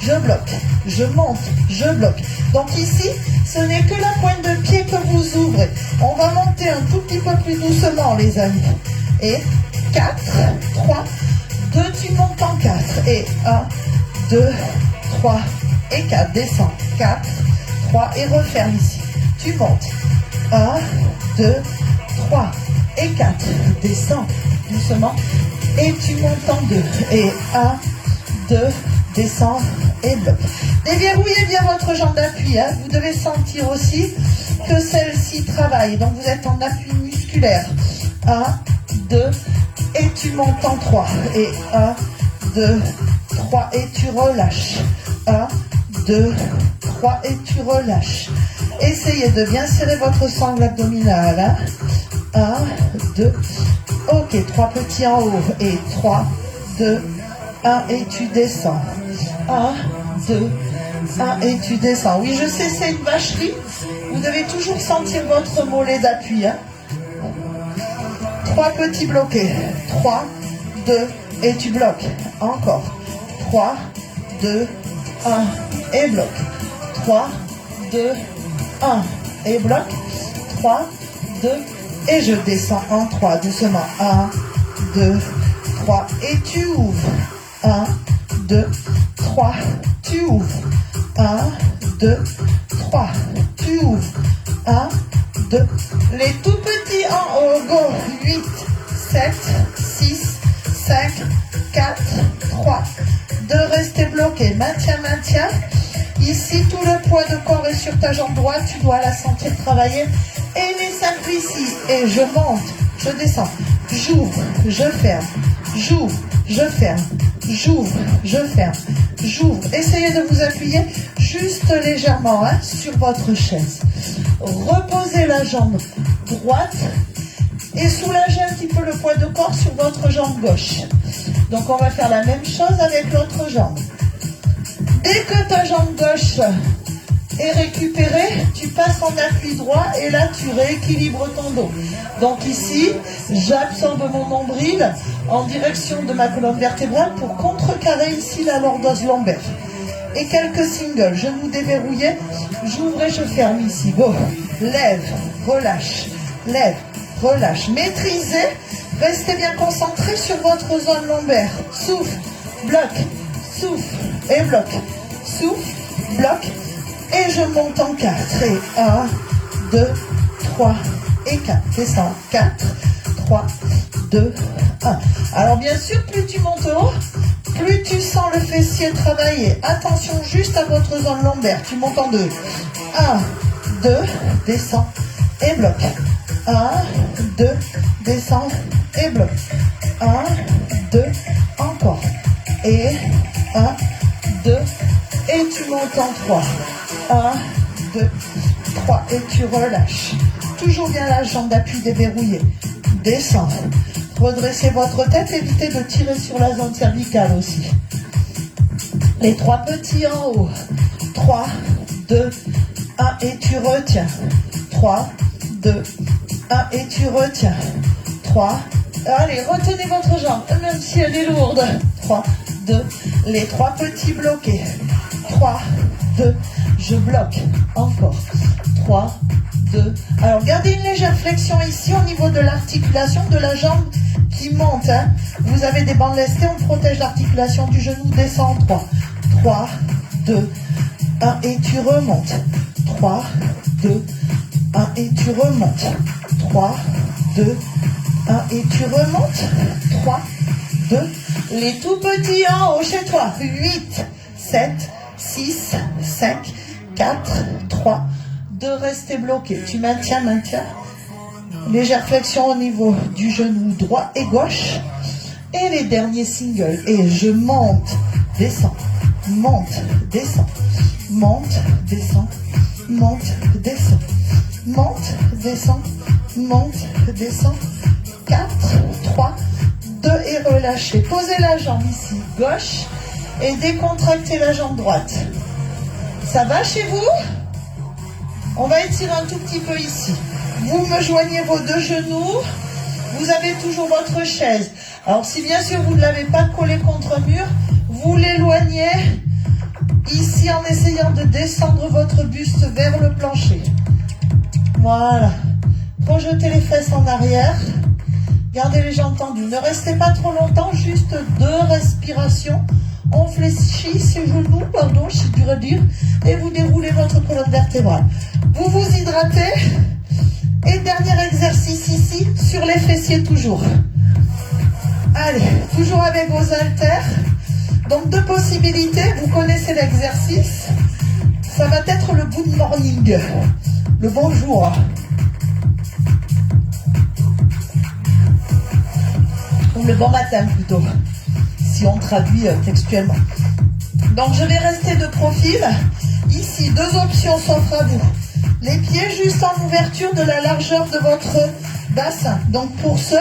je bloque, je monte, je bloque. Donc ici, ce n'est que la pointe de pied que vous ouvrez. On va monter un tout petit peu plus doucement, les amis. Et 4, 3, 2, tu montes en 4. Et 1, 2, 3 et 4. Descends. 4, 3 et referme ici. Tu montes. 1, 2, 3 et 4. Descends doucement. Et tu montes en 2. Et 1, 2, descends et bloque. Déverrouillez bien votre jambe d'appui. Hein. Vous devez sentir aussi que celle-ci travaille. Donc vous êtes en appui musculaire. 1, 2, et tu montes en 3. Et 1, 2, 3, et tu relâches. 1, 2, 3 et tu relâches. Essayez de bien serrer votre sangle abdominale. 1, 2, ok, 3 petits en haut et 3, 2, 1 et tu descends. 1, 2, 1 et tu descends. Oui, je sais, c'est une vacherie. Vous devez toujours sentir votre mollet d'appui. 3 petits bloqués. 3, 2 et tu bloques. Encore. 3, 2, 1 et bloque. 3, 2, 1 et bloque. 3, 2 et je descends en 3 doucement. 1, 2, 3 et tu ouvres. 1, 2, 3, tu ouvres. 1, 2, 3, tu ouvres. 1, 2, les tout petits en haut, go. 8, 7, 6, 5, 4, 3. De rester bloqué. Maintiens, maintiens. Ici, tout le poids de corps est sur ta jambe droite. Tu dois la sentir travailler. Et les 5 ici. Et je monte, je descends. J'ouvre, je ferme. J'ouvre, je ferme. J'ouvre, je ferme. J'ouvre. Essayez de vous appuyer juste légèrement sur votre chaise. Reposez la jambe droite et soulagez un petit peu le poids de corps sur votre jambe gauche. Donc on va faire la même chose avec l'autre jambe. Dès que ta jambe gauche est récupérée, tu passes en appui droit et là tu rééquilibres ton dos. Donc ici, j'absorbe mon nombril en direction de ma colonne vertébrale pour contrecarrer ici la lordose lombaire. Et quelques singles, genoux déverrouillés, j'ouvre et je ferme ici. Go, lève, relâche, lève, relâche. Maîtrisez, restez bien concentré sur votre zone lombaire. Souffle, bloque, souffle et bloque. Souffle, bloque et je monte en 4. Et 1, 2, 3 et 4. Descends, 4, 3, 2, 1. Alors bien sûr, plus tu montes haut, plus tu sens le fessier travailler. Attention juste à votre zone lombaire. Tu montes en 2. 1, 2, descends et bloque. 1, 2, descends et bloque. 1, 2, encore. Et 1, 2, et tu montes en 3. 1, 2, 3, et tu relâches. Toujours bien la jambe d'appui déverrouillée. Descends. Redressez votre tête, évitez de tirer sur la zone cervicale aussi. Les 3 petits en haut. 3, 2, 1 et tu retiens. 3, 2, 1 et tu retiens. 3, allez, retenez votre jambe, même si elle est lourde. 3, 2, les 3 petits bloqués. 3, 2, je bloque. Encore. 3, 2. Alors, gardez une légère flexion ici au niveau de l'articulation de la jambe qui monte. Vous avez des bandes lestées, on protège l'articulation du genou. Descend en 3. 3, 2, 1 et tu remontes. 3, 2, 1 et tu remontes. 3, 2, 1 et tu remontes. 3, 2, les tout petits en haut chez toi. 8, 7, 6, 5, 4, 3, 2, rester bloqué. Tu maintiens, maintiens. Légère flexion au niveau du genou droit et gauche. Et les derniers singles. Et je monte, descends, monte, descends, monte, descends, monte, descends, monte, descends, monte, descends. 4, 3, 2 et relâchez. Posez la jambe ici, gauche, et décontractez la jambe droite. Ça va chez vous? On va étirer un tout petit peu ici. Vous me joignez vos 2 genoux. Vous avez toujours votre chaise. Alors si bien sûr vous ne l'avez pas collé contre un mur, vous l'éloignez ici en essayant de descendre votre buste vers le plancher. Voilà. Projetez les fesses en arrière. Gardez les jambes tendues. Ne restez pas trop longtemps, juste 2 respirations. On fléchit ses genoux, pardon, je suis dur à dire, et vous déroulez votre colonne vertébrale. Vous vous hydratez. Et dernier exercice ici, sur les fessiers toujours. Allez, toujours avec vos haltères. Donc 2 possibilités, vous connaissez l'exercice. Ça va être le good morning, le bonjour. Ou le bon matin plutôt, si on traduit textuellement. Donc je vais rester de profil. Ici, deux options s'offrent à vous. Les pieds juste en ouverture de la largeur de votre bassin. Donc pour ce,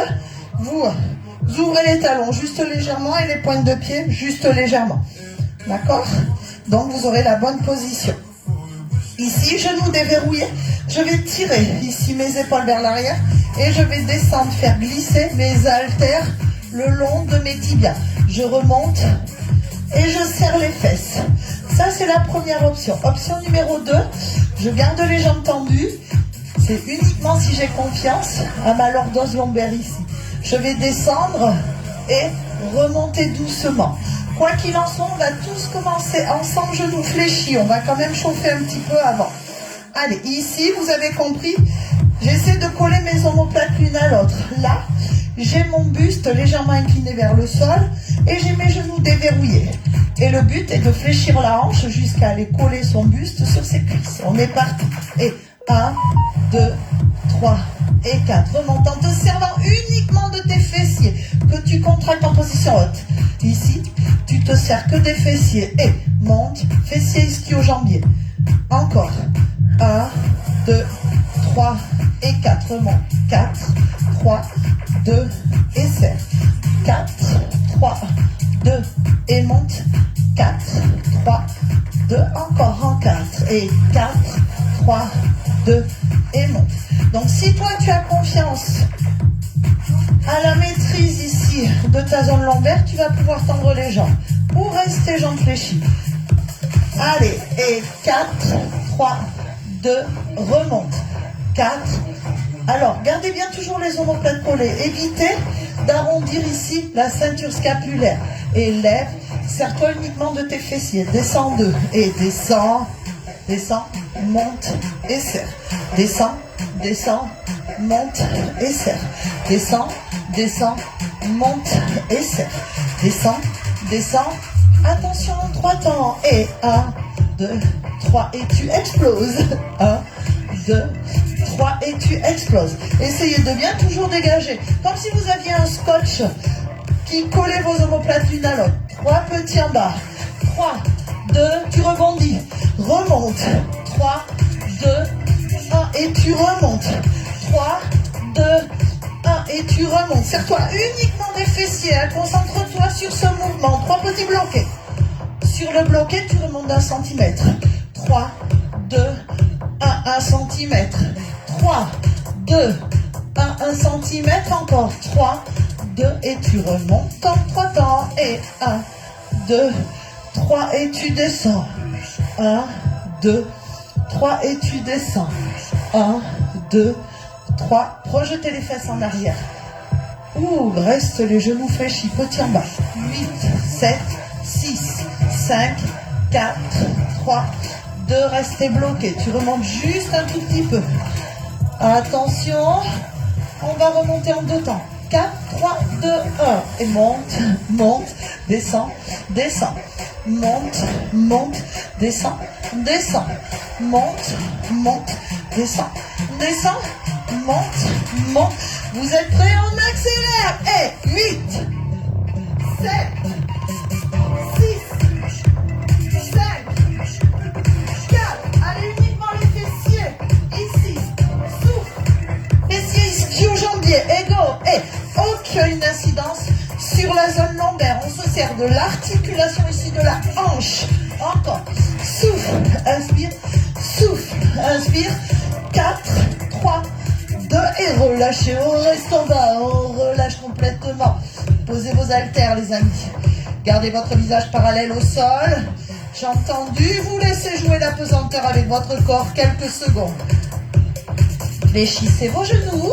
vous ouvrez les talons juste légèrement et les pointes de pied juste légèrement. D'accord? Donc vous aurez la bonne position. Ici, genoux déverrouillés. Je vais tirer ici mes épaules vers l'arrière et je vais descendre, faire glisser mes haltères le long de mes tibias. Je remonte et je serre les fesses. Ça, c'est la première option. Option numéro 2, je garde les jambes tendues. C'est uniquement si j'ai confiance à ma lordose lombaire ici. Je vais descendre et remonter doucement. Quoi qu'il en soit, on va tous commencer ensemble, genoux fléchis. On va quand même chauffer un petit peu avant. Allez, ici, vous avez compris, j'essaie de coller mes omoplates l'une à l'autre. Là, j'ai mon buste légèrement incliné vers le sol et j'ai mes genoux déverrouillés. Et le but est de fléchir la hanche jusqu'à aller coller son buste sur ses cuisses. On est parti. Et 1, 2, 3 et 4. Remonte en te servant uniquement de tes fessiers que tu contractes en position haute. Ici, tu te sers que des fessiers. Et monte, fessiers ischio-jambiers. Encore. 1, 2, 3 et 4. Remonte. 4, 3, 2 et serre. 4, 3, 2 et monte. 4, 3, 2, encore en 4. Et 4, 3, 2 et monte. Donc si toi tu as confiance à la maîtrise ici de ta zone lombaire, tu vas pouvoir tendre les jambes ou rester jambes fléchies. Allez, et 4, 3, 2, remonte. 4. Alors, gardez bien toujours les omoplates collées. Évitez d'arrondir ici la ceinture scapulaire. Et lève, serre-toi uniquement de tes fessiers. Descends 2 et descends, descends, monte et serre. Descends, descends, monte et serre. Descends, descends, monte et serre. Descends, descends. Attention, 3 temps. Et 1, 2, 3 et tu exploses. 1, 2, 3 et tu exploses. Essayez de bien toujours dégager. Comme si vous aviez un scotch qui collait vos omoplates l'une à l'autre. 3 petits en bas. 3, 2, tu rebondis. Remonte. 3, 2, 1 et tu remontes. 3, 2, 1 et tu remontes. Serre-toi uniquement des fessiers. Concentre-toi sur ce mouvement. 3 petits bloqués. Sur le bloqué, tu remontes d'1 centimètre. 3, 2, 1 centimètre. 3, 2, 1 centimètre. Encore 3, 2 et tu remontes en 3 temps. Et 1, 2, 3 et tu descends. 1, 2, 3 et tu descends. 1, 2, 3. Projetez les fesses en arrière. Ouh, reste les genoux fléchis. Petit en bas. 8, 7, 6, 5, 4, 3, 2. Restez bloqués. Tu remontes juste un tout petit peu. Attention. On va remonter en 2 temps. 4, 3, 2, 1. Et monte, monte, descend, descend. Monte, monte, descend, descend. Monte, monte, descend, descend. Monte, monte. Vous êtes prêts? On accélère. Et 8, 7, 6, 5, 4. Allez, uniquement les fessiers. Ici, souffle. Fessiers ischio-jambiers. Et go. Et aucune incidence sur la zone lombaire. On se sert de l'articulation ici de la hanche. Encore. Souffle. Inspire. Souffle. Inspire. 4, 3, 2 et relâchez. On reste en bas. On relâche complètement. Posez vos haltères, les amis. Gardez votre visage parallèle au sol. J'ai entendu. Vous laissez jouer la pesanteur avec votre corps quelques secondes. Fléchissez vos genoux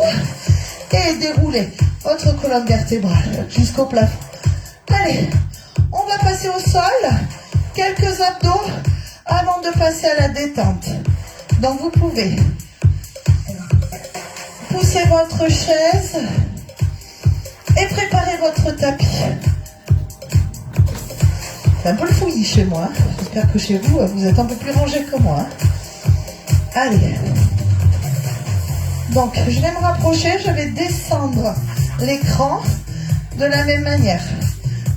et déroulez votre colonne vertébrale jusqu'au plafond. Allez, on va passer au sol. Quelques abdos avant de passer à la détente. Donc vous pouvez pousser votre chaise et préparer votre tapis. C'est un peu le fouillis chez moi. J'espère que chez vous, vous êtes un peu plus rangés que moi. Allez. Donc, je vais me rapprocher. Je vais descendre l'écran de la même manière.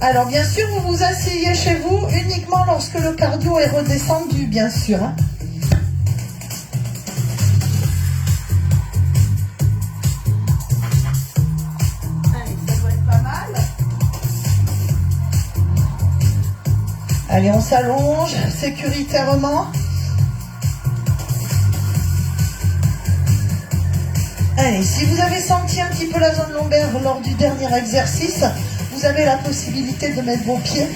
Alors bien sûr, vous vous asseyez chez vous uniquement lorsque le cardio est redescendu, bien sûr. Hein. Allez, ça doit être pas mal. Allez, on s'allonge sécuritairement. Allez, si vous avez senti un petit peu la zone lombaire lors du dernier exercice, vous avez la possibilité de mettre vos pieds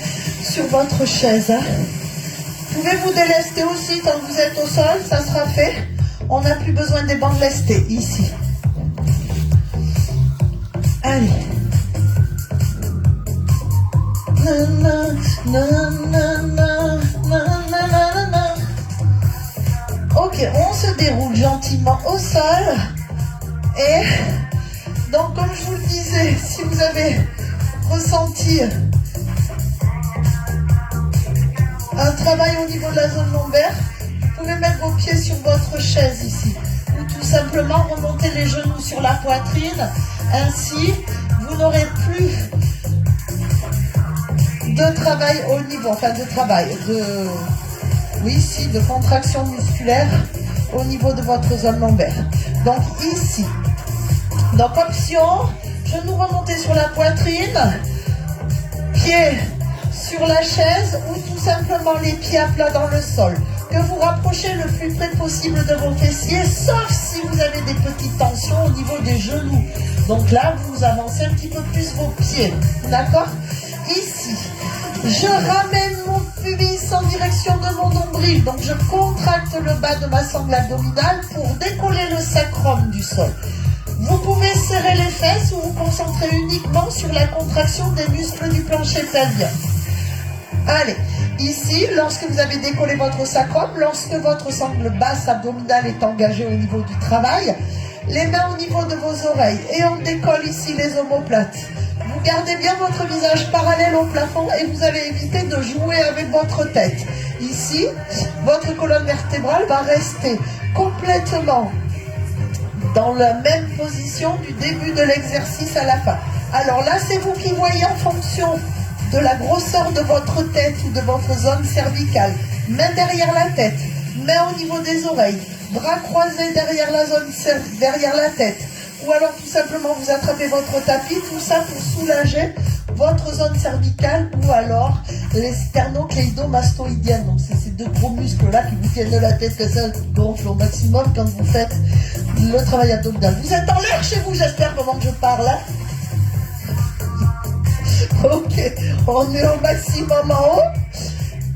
sur votre chaise. Vous pouvez vous délester aussi quand vous êtes au sol, ça sera fait. On n'a plus besoin des bancs lestés ici. Allez. Ok, on se déroule gentiment au sol. Et donc, comme je vous le disais, si vous avez ressenti un travail au niveau de la zone lombaire, vous pouvez mettre vos pieds sur votre chaise ici. Ou tout simplement remonter les genoux sur la poitrine. Ainsi, vous n'aurez plus de travail au niveau, enfin de travail, de contraction musculaire au niveau de votre zone lombaire. Donc ici, donc option, genoux remontés sur la poitrine, pieds sur la chaise ou tout simplement les pieds à plat dans le sol. Que vous rapprochez le plus près possible de vos fessiers, sauf si vous avez des petites tensions au niveau des genoux. Donc là, vous avancez un petit peu plus vos pieds, d'accord? Ici, je ramène mon pubis en direction de mon nombril, donc je contracte le bas de ma sangle abdominale pour décoller le sacrum du sol. Vous pouvez serrer les fesses ou vous concentrer uniquement sur la contraction des muscles du plancher pelvien. Allez, ici, lorsque vous avez décollé votre sacrum, lorsque votre sangle basse abdominale est engagée au niveau du travail, les mains au niveau de vos oreilles et on décolle ici les omoplates. Vous gardez bien votre visage parallèle au plafond et vous allez éviter de jouer avec votre tête. Ici, votre colonne vertébrale va rester complètement dans la même position du début de l'exercice à la fin. Alors là, c'est vous qui voyez en fonction de la grosseur de votre tête ou de votre zone cervicale. Main derrière la tête, main au niveau des oreilles, bras croisés derrière la zone derrière la tête. Ou alors tout simplement vous attrapez votre tapis, tout ça pour soulager votre zone cervicale ou alors les sternocléido-mastoïdiennes. Donc c'est ces deux gros muscles-là qui vous tiennent de la tête, que ça gonfle au maximum quand vous faites le travail abdominal. Vous êtes en l'air chez vous, j'espère, pendant que je parle. Hein. Ok, on est au maximum en haut.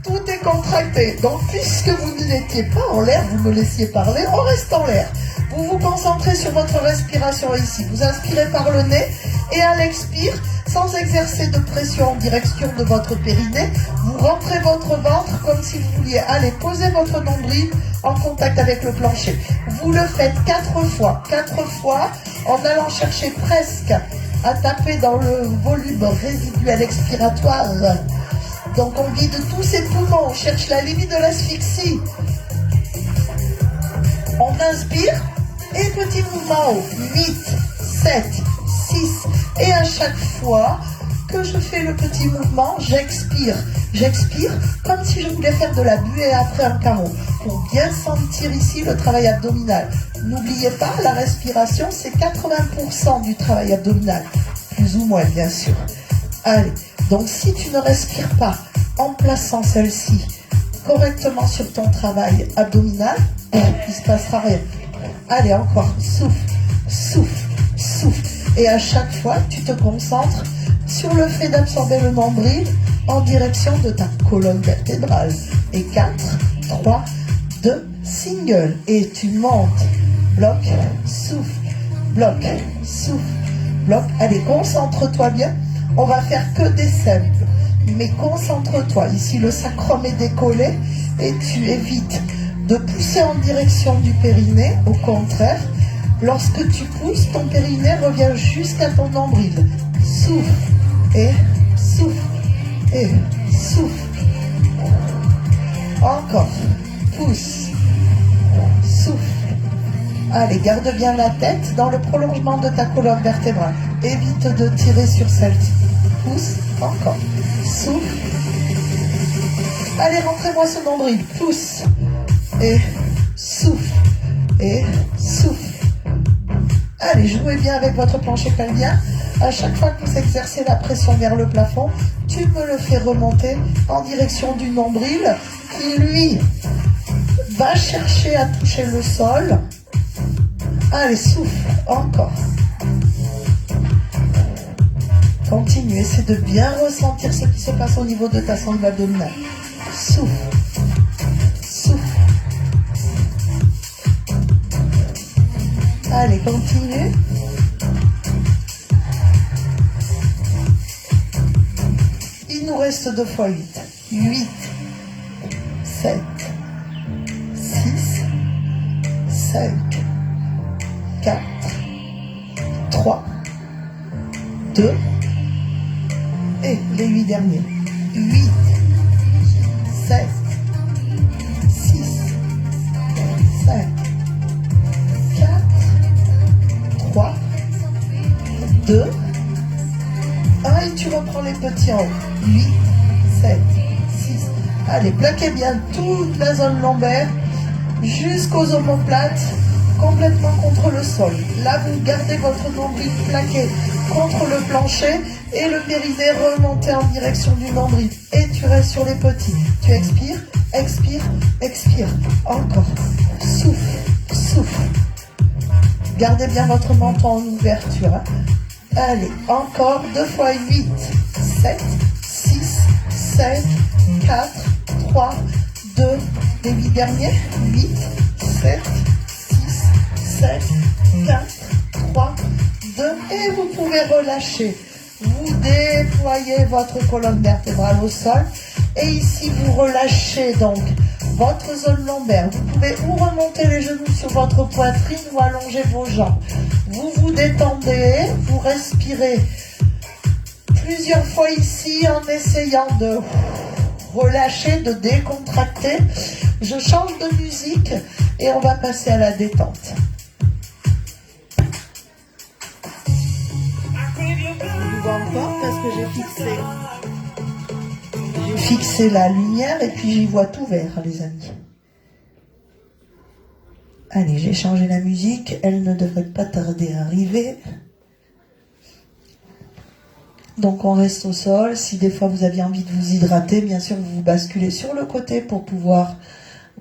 Tout est contracté. Donc puisque vous n'étiez pas en l'air, vous me laissiez parler, on reste en l'air. Vous vous concentrez sur votre respiration ici. Vous inspirez par le nez et à l'expire, sans exercer de pression en direction de votre périnée, vous rentrez votre ventre comme si vous vouliez aller poser votre nombril en contact avec le plancher. Vous le faites 4 fois en allant chercher presque à taper dans le volume résiduel expiratoire. Donc on vide tous ces poumons, on cherche la limite de l'asphyxie. On inspire. Et petit mouvement haut, 8, 7, 6. Et à chaque fois que je fais le petit mouvement, j'expire. J'expire comme si je voulais faire de la buée après un carreau. Pour bien sentir ici le travail abdominal. N'oubliez pas, la respiration, c'est 80% du travail abdominal. Plus ou moins, bien sûr. Allez, donc si tu ne respires pas en plaçant celle-ci correctement sur ton travail abdominal, il ne se passera rien. Allez, encore, souffle, souffle, souffle. Et à chaque fois, tu te concentres sur le fait d'absorber le nombril en direction de ta colonne vertébrale. Et 4, 3, 2, single. Et tu montes. Bloc, souffle, bloc, souffle, bloc. Allez, concentre-toi bien. On va faire que des simples. Mais concentre-toi. Ici, le sacrum est décollé et tu évites de pousser en direction du périnée. Au contraire, lorsque tu pousses, ton périnée revient jusqu'à ton nombril. Souffle et souffle et souffle. Encore. Pousse. Souffle. Allez, garde bien la tête dans le prolongement de ta colonne vertébrale. Évite de tirer sur celle-ci. pousse, encore, souffle. Allez, rentrez-moi ce nombril, pousse, et souffle, et souffle. Allez, jouez bien avec votre plancher pelvien. À chaque fois que vous exercez la pression vers le plafond, tu me le fais remonter en direction du nombril qui, lui, va chercher à toucher le sol. Allez, souffle, encore. Continue, essaie de bien ressentir ce qui se passe au niveau de ta sangle abdominale. Souffle, souffle. Allez, continue. Il nous reste 2 fois 8. 8, 7, 6, 5, 4, 3, 2, et les 8 derniers. 8, 7, 6, 5, 4, 3, 2, 1, et tu reprends les petits en haut. 8, 7, 6. Allez, plaquez bien toute la zone lombaire jusqu'aux omoplates, complètement contre le sol. Là, vous gardez votre nombril plaqué contre le plancher et le périnée remonté en direction du nombril. Et tu restes sur les petits. Tu expires, expire, expire. Encore. Souffle, souffle. Gardez bien votre menton en ouverture. Allez, encore 2 fois 8, 7, 6, 5, 4, 3, 2, les 8 derniers. 8, 7, 6, 5, 4, 3, 2, et vous pouvez relâcher. Vous déployez votre colonne vertébrale au sol, et ici vous relâchez donc votre zone lombaire. Vous pouvez ou remonter les genoux sur votre poitrine ou allonger vos jambes. Vous vous détendez, vous respirez plusieurs fois ici en essayant de relâcher, de décontracter. Je change de musique et on va passer à la détente. On va encore parce que j'ai fixé la lumière et puis j'y vois tout vert, les amis. Allez, j'ai changé la musique, elle ne devrait pas tarder à arriver. Donc on reste au sol. Si des fois vous aviez envie de vous hydrater, bien sûr vous vous basculez sur le côté pour pouvoir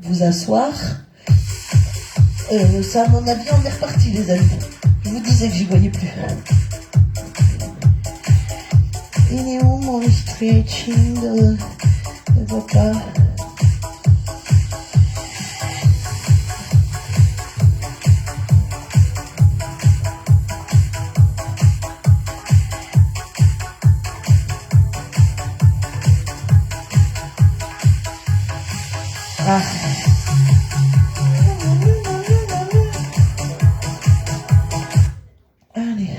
vous asseoir. Ça, à mon avis, on est reparti, les amis. Je vous disais que j'y voyais plus. Il est où mon stretching de repas? Ah. Allez.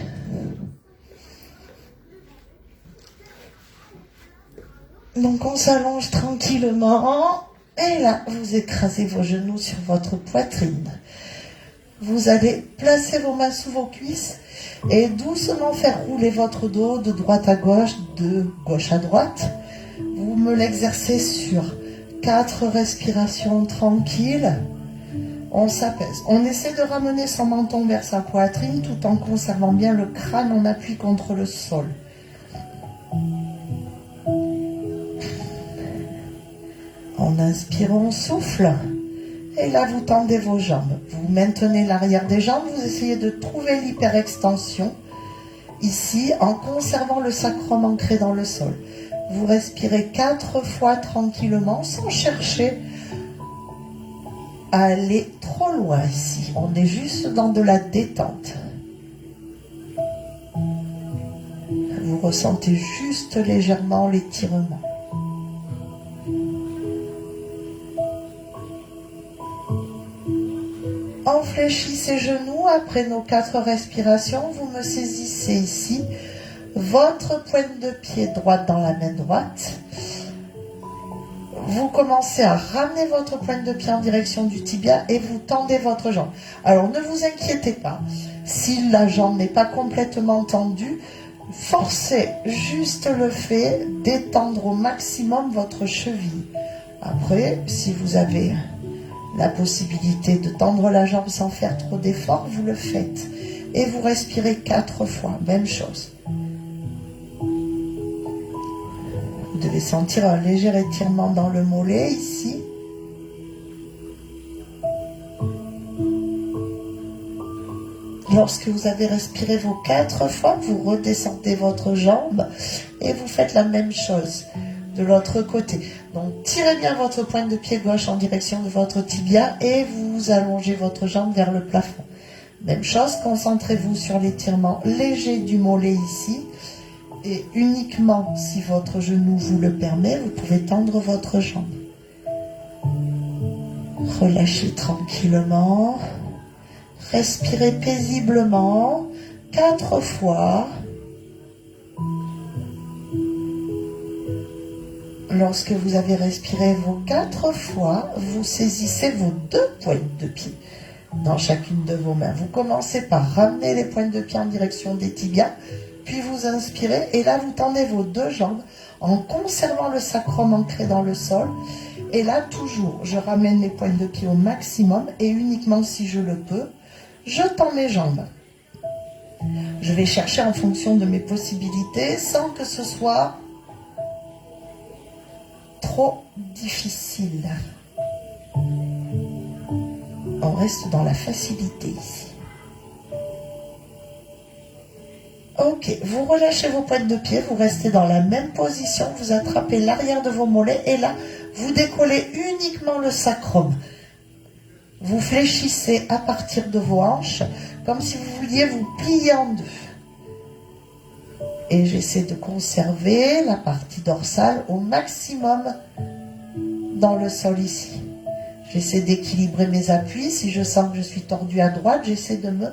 Donc on s'allonge tranquillement et là vous écrasez vos genoux sur votre poitrine. Vous allez placer vos mains sous vos cuisses et doucement faire rouler votre dos de droite à gauche, de gauche à droite. Vous me l'exercez sur 4 respirations tranquilles. On s'apaise. On essaie de ramener son menton vers sa poitrine tout en conservant bien le crâne en appui contre le sol. En inspirant, on souffle. Et là, vous tendez vos jambes. Vous maintenez l'arrière des jambes. Vous essayez de trouver l'hyperextension. Ici, en conservant le sacrum ancré dans le sol. Vous respirez 4 fois tranquillement, sans chercher à aller trop loin ici. On est juste dans de la détente. Vous ressentez juste légèrement l'étirement. On fléchit ses genoux. Après nos 4 respirations, vous me saisissez ici votre pointe de pied droite dans la main droite. Vous commencez à ramener votre pointe de pied en direction du tibia et vous tendez votre jambe. Alors ne vous inquiétez pas, si la jambe n'est pas complètement tendue, Forcez juste le fait d'étendre au maximum votre cheville. Après, si vous avez la possibilité de tendre la jambe sans faire trop d'efforts, vous le faites. Et vous respirez 4 fois, même chose. Vous devez sentir un léger étirement dans le mollet ici. Lorsque vous avez respiré vos 4 fois, vous redescendez votre jambe et vous faites la même chose de l'autre côté. Donc tirez bien votre pointe de pied gauche en direction de votre tibia et vous allongez votre jambe vers le plafond. Même chose, concentrez-vous sur l'étirement léger du mollet ici. Et uniquement si votre genou vous le permet, vous pouvez tendre votre jambe. Relâchez tranquillement. Respirez paisiblement 4 fois. Lorsque vous avez respiré vos 4 fois, vous saisissez vos 2 pointes de pied dans chacune de vos mains. Vous commencez par ramener les pointes de pied en direction des tibias, puis vous inspirez et là vous tendez vos 2 jambes en conservant le sacrum ancré dans le sol. Et là toujours, je ramène les pointes de pied au maximum et uniquement si je le peux, je tends mes jambes. Je vais chercher en fonction de mes possibilités sans que ce soit trop difficile. On reste dans la facilité ici. Ok, vous relâchez vos pointes de pied, vous restez dans la même position, vous attrapez l'arrière de vos mollets et là, vous décollez uniquement le sacrum. Vous fléchissez à partir de vos hanches, comme si vous vouliez vous plier en deux. Et j'essaie de conserver la partie dorsale au maximum dans le sol ici. J'essaie d'équilibrer mes appuis. Si je sens que je suis tordu à droite, j'essaie de me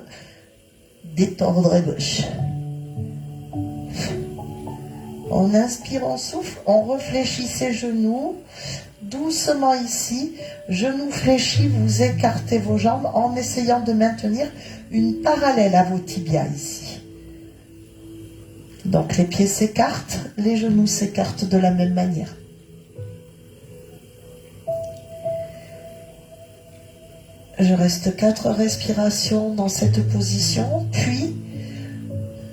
détordre à gauche. On inspire, on souffle, on réfléchit ses genoux. Doucement ici, genoux fléchis, vous écartez vos jambes en essayant de maintenir une parallèle à vos tibias ici. Donc les pieds s'écartent, les genoux s'écartent de la même manière. Je reste 4 respirations dans cette position, puis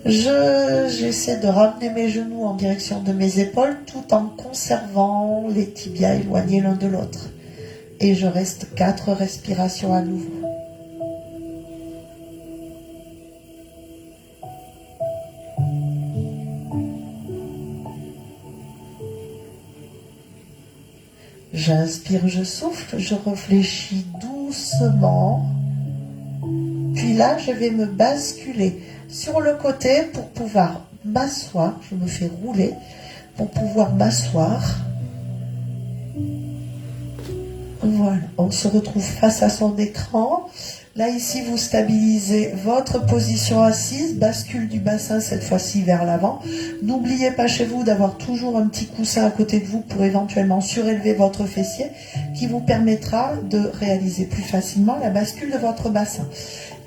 j'essaie de ramener mes genoux en direction de mes épaules tout en conservant les tibias éloignés l'un de l'autre. Et je reste 4 respirations à nouveau. J'inspire, je souffle, je réfléchis doucement. Puis là, je vais me basculer sur le côté pour pouvoir m'asseoir. Je me fais rouler pour pouvoir m'asseoir. Voilà, on se retrouve face à son écran. Là, ici, vous stabilisez votre position assise, bascule du bassin cette fois-ci vers l'avant. N'oubliez pas chez vous d'avoir toujours un petit coussin à côté de vous pour éventuellement surélever votre fessier qui vous permettra de réaliser plus facilement la bascule de votre bassin.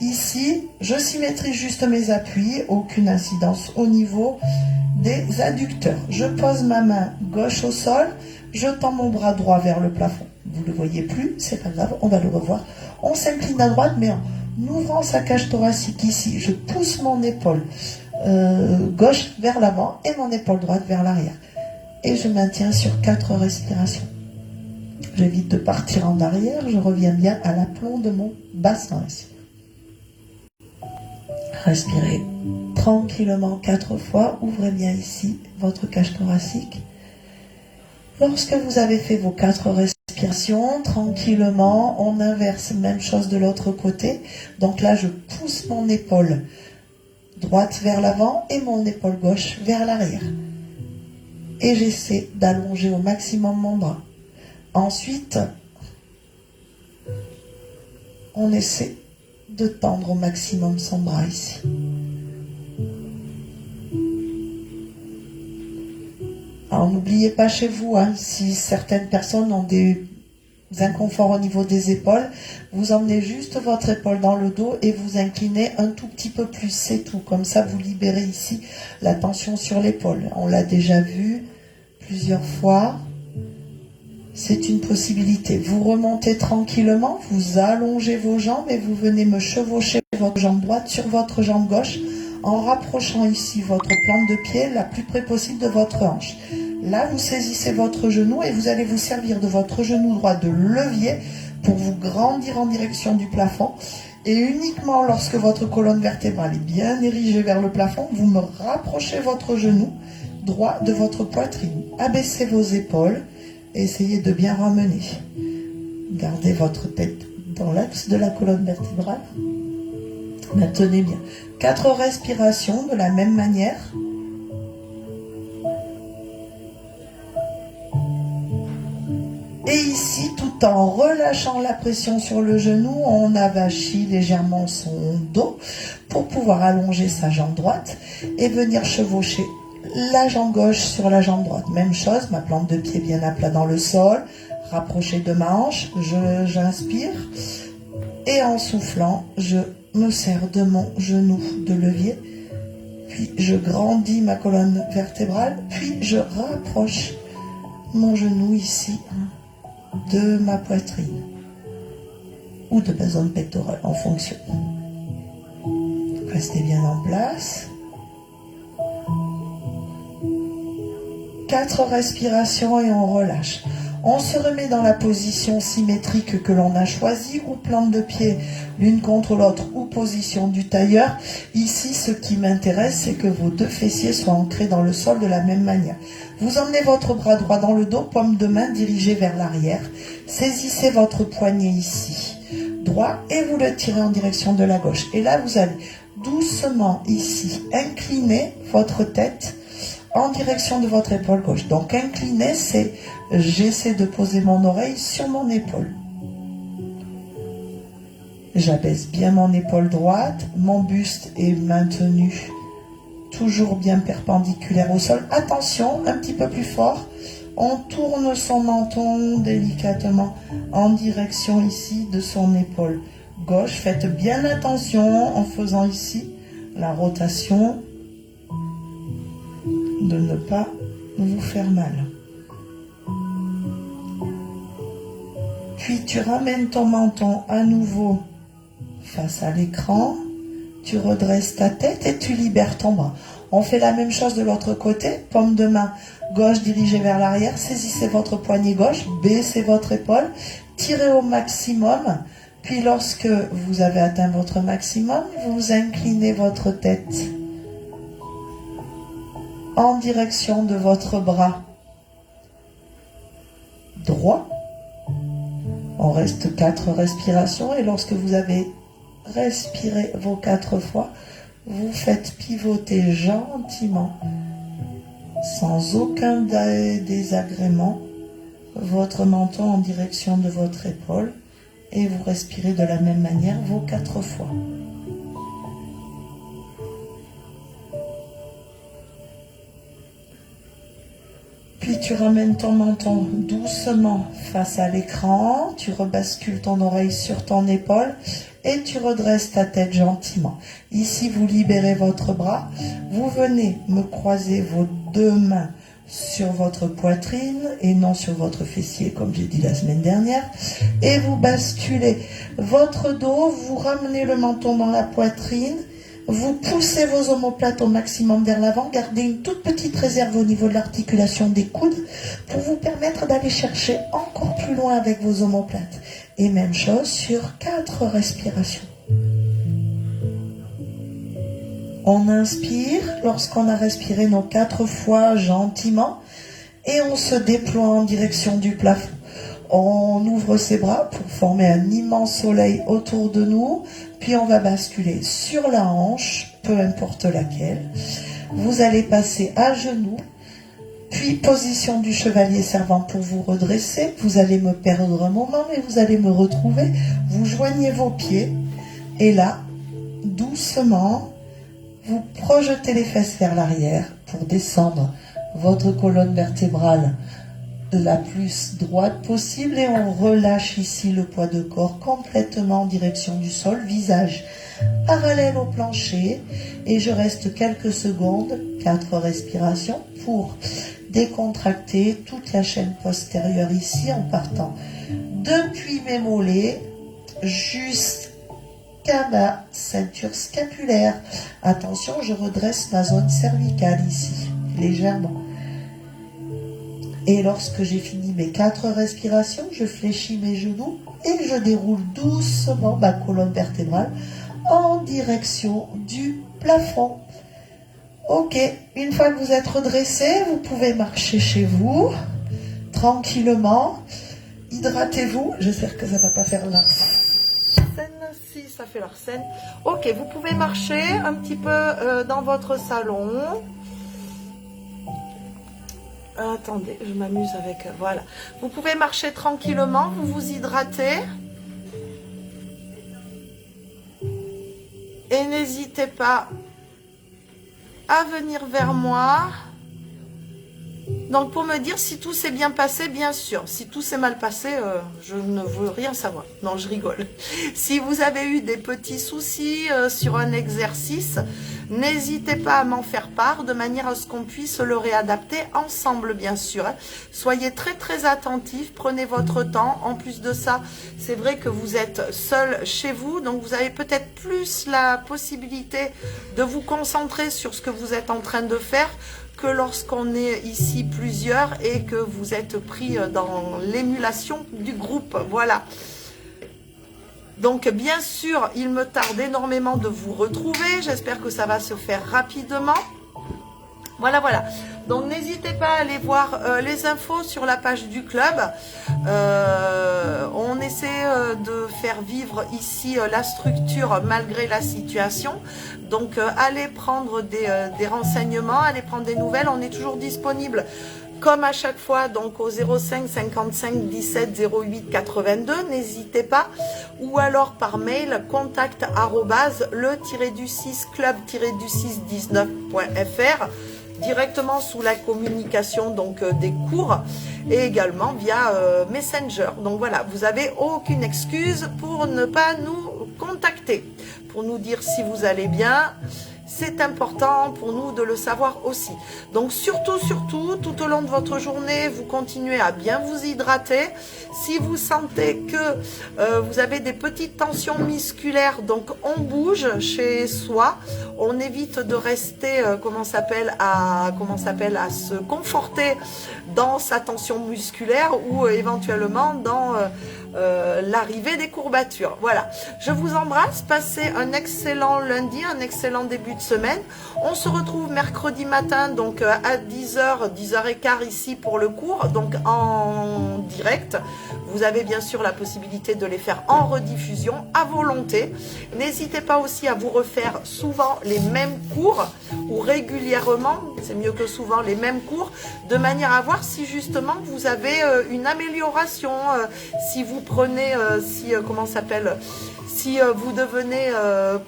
Ici, je symétrise juste mes appuis, aucune incidence au niveau des adducteurs. Je pose ma main gauche au sol, je tends mon bras droit vers le plafond. Vous ne le voyez plus, c'est pas grave, on va le revoir. On s'incline à droite, mais en ouvrant sa cage thoracique ici, je pousse mon épaule gauche vers l'avant et mon épaule droite vers l'arrière. Et je maintiens sur 4 respirations. J'évite de partir en arrière, je reviens bien à l'aplomb de mon bassin ici. Respirez tranquillement 4 fois, ouvrez bien ici votre cage thoracique. Lorsque vous avez fait vos 4 respirations, tranquillement, on inverse, même chose de l'autre côté. Donc là, je pousse mon épaule droite vers l'avant et mon épaule gauche vers l'arrière. Et j'essaie d'allonger au maximum mon bras. Ensuite, on essaie de tendre au maximum son bras ici. Alors n'oubliez pas chez vous, si certaines personnes ont des inconfort au niveau des épaules, vous emmenez juste votre épaule dans le dos et vous inclinez un tout petit peu plus, c'est tout. Comme ça, vous libérez ici la tension sur l'épaule. On l'a déjà vu plusieurs fois. C'est une possibilité. Vous remontez tranquillement, vous allongez vos jambes et vous venez me chevaucher votre jambe droite sur votre jambe gauche en rapprochant ici votre plante de pied la plus près possible de votre hanche. Là, vous saisissez votre genou et vous allez vous servir de votre genou droit de levier pour vous grandir en direction du plafond. Et uniquement lorsque votre colonne vertébrale est bien érigée vers le plafond, vous me rapprochez votre genou droit de votre poitrine. Abaissez vos épaules et essayez de bien ramener. Gardez votre tête dans l'axe de la colonne vertébrale. Maintenez bien. 4 respirations de la même manière. Et ici, tout en relâchant la pression sur le genou, on avachit légèrement son dos pour pouvoir allonger sa jambe droite et venir chevaucher la jambe gauche sur la jambe droite. Même chose, ma plante de pied bien à plat dans le sol, rapprochée de ma hanche, j'inspire et en soufflant, je me sers de mon genou de levier, puis je grandis ma colonne vertébrale, puis je rapproche mon genou ici de ma poitrine ou de ma zone pectorale en fonction. Restez bien en place. 4 respirations et on relâche. On se remet dans la position symétrique que l'on a choisie, ou plante de pied l'une contre l'autre, ou position du tailleur. Ici, ce qui m'intéresse, c'est que vos 2 fessiers soient ancrés dans le sol de la même manière. Vous emmenez votre bras droit dans le dos, paume de main dirigée vers l'arrière. Saisissez votre poignet ici, droit, et vous le tirez en direction de la gauche. Et là, vous allez doucement ici incliner votre tête en direction de votre épaule gauche. Donc incliner, c'est j'essaie de poser mon oreille sur mon épaule. J'abaisse bien mon épaule droite, mon buste est maintenu toujours bien perpendiculaire au sol. Attention, un petit peu plus fort. On tourne son menton délicatement en direction ici de son épaule gauche. Faites bien attention en faisant ici la rotation de ne pas vous faire mal. Puis tu ramènes ton menton à nouveau face à l'écran. Tu redresses ta tête et tu libères ton bras. On fait la même chose de l'autre côté. Paume de main gauche dirigée vers l'arrière. Saisissez votre poignet gauche. Baissez votre épaule. Tirez au maximum. Puis lorsque vous avez atteint votre maximum, vous inclinez votre tête en direction de votre bras droit. On reste 4 respirations et lorsque vous avez respiré vos 4 fois, vous faites pivoter gentiment, sans aucun désagrément, votre menton en direction de votre épaule et vous respirez de la même manière vos 4 fois. Puis tu ramènes ton menton doucement face à l'écran, tu rebascules ton oreille sur ton épaule et tu redresses ta tête gentiment. Ici, vous libérez votre bras, vous venez me croiser vos 2 mains sur votre poitrine et non sur votre fessier comme j'ai dit la semaine dernière et vous basculez votre dos, vous ramenez le menton dans la poitrine. Vous poussez vos omoplates au maximum vers l'avant, gardez une toute petite réserve au niveau de l'articulation des coudes pour vous permettre d'aller chercher encore plus loin avec vos omoplates. Et même chose sur 4 respirations. On inspire lorsqu'on a respiré nos 4 fois gentiment et on se déploie en direction du plafond. On ouvre ses bras pour former un immense soleil autour de nous. Puis on va basculer sur la hanche, peu importe laquelle. Vous allez passer à genoux. Puis position du chevalier servant pour vous redresser. Vous allez me perdre un moment et vous allez me retrouver. Vous joignez vos pieds. Et là, doucement, vous projetez les fesses vers l'arrière pour descendre votre colonne vertébrale la plus droite possible et on relâche ici le poids de corps complètement en direction du sol, visage parallèle au plancher et je reste quelques secondes, 4 respirations pour décontracter toute la chaîne postérieure ici en partant depuis mes mollets jusqu'à ma ceinture scapulaire. Attention, je redresse ma zone cervicale ici, légèrement. Et lorsque j'ai fini mes 4 respirations, je fléchis mes genoux et je déroule doucement ma colonne vertébrale en direction du plafond. Ok, une fois que vous êtes redressé, vous pouvez marcher chez vous, tranquillement. Hydratez-vous. J'espère que ça ne va pas faire l'arsène. Si, ça fait l'arsène. Ok, vous pouvez marcher un petit peu dans votre salon. Attendez, je m'amuse avec... voilà. Vous pouvez marcher tranquillement, vous vous hydratez. Et n'hésitez pas à venir vers moi. Donc pour me dire si tout s'est bien passé, bien sûr. Si tout s'est mal passé, je ne veux rien savoir. Non, je rigole. Si vous avez eu des petits soucis sur un exercice, n'hésitez pas à m'en faire part de manière à ce qu'on puisse le réadapter ensemble, bien sûr. Soyez très très attentifs, prenez votre temps. En plus de ça, c'est vrai que vous êtes seul chez vous, donc vous avez peut-être plus la possibilité de vous concentrer sur ce que vous êtes en train de faire que lorsqu'on est ici plusieurs et que vous êtes pris dans l'émulation du groupe. Voilà. Donc bien sûr, il me tarde énormément de vous retrouver. J'espère que ça va se faire rapidement. Voilà, voilà. Donc n'hésitez pas à aller voir les infos sur la page du club. On essaie de faire vivre ici la structure malgré la situation. Donc allez prendre des renseignements, allez prendre des nouvelles. On est toujours disponible comme à chaque fois, donc au 05 55 17 08 82, n'hésitez pas, ou alors par mail contact @le-6 club-6 19.fr, directement sous la communication donc des cours et également via Messenger. Donc voilà, vous n'avez aucune excuse pour ne pas nous contacter, pour nous dire si vous allez bien. C'est important pour nous de le savoir aussi. Donc surtout, tout au long de votre journée, vous continuez à bien vous hydrater. Si vous sentez que vous avez des petites tensions musculaires, donc on bouge chez soi. On évite de rester, à se conforter dans sa tension musculaire ou éventuellement dans l'arrivée des courbatures. Voilà, je vous embrasse, passez un excellent lundi, un excellent début de semaine. On se retrouve mercredi matin donc à 10h, 10h15 ici pour le cours, donc en direct. Vous avez bien sûr la possibilité de les faire en rediffusion à volonté. N'hésitez pas aussi à vous refaire souvent les mêmes cours ou régulièrement, c'est mieux que souvent, les mêmes cours, de manière à voir si justement vous avez une amélioration, si vous prenez, si vous devenez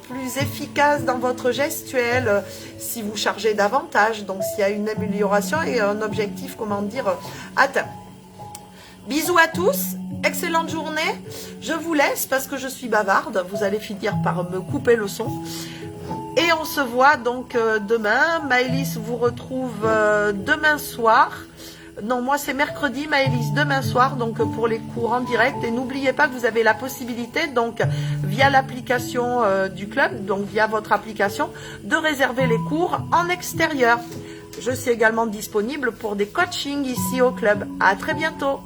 plus efficace dans votre gestuelle, si vous chargez davantage, donc s'il y a une amélioration et un objectif, atteint. Bisous à tous, excellente journée. Je vous laisse parce que je suis bavarde, vous allez finir par me couper le son. Et on se voit donc demain. Maëlys vous retrouve demain soir. Non, moi c'est mercredi, Maëlys demain soir, donc pour les cours en direct. Et n'oubliez pas que vous avez la possibilité, donc via l'application du club, donc via votre application, de réserver les cours en extérieur. Je suis également disponible pour des coachings ici au club. À très bientôt.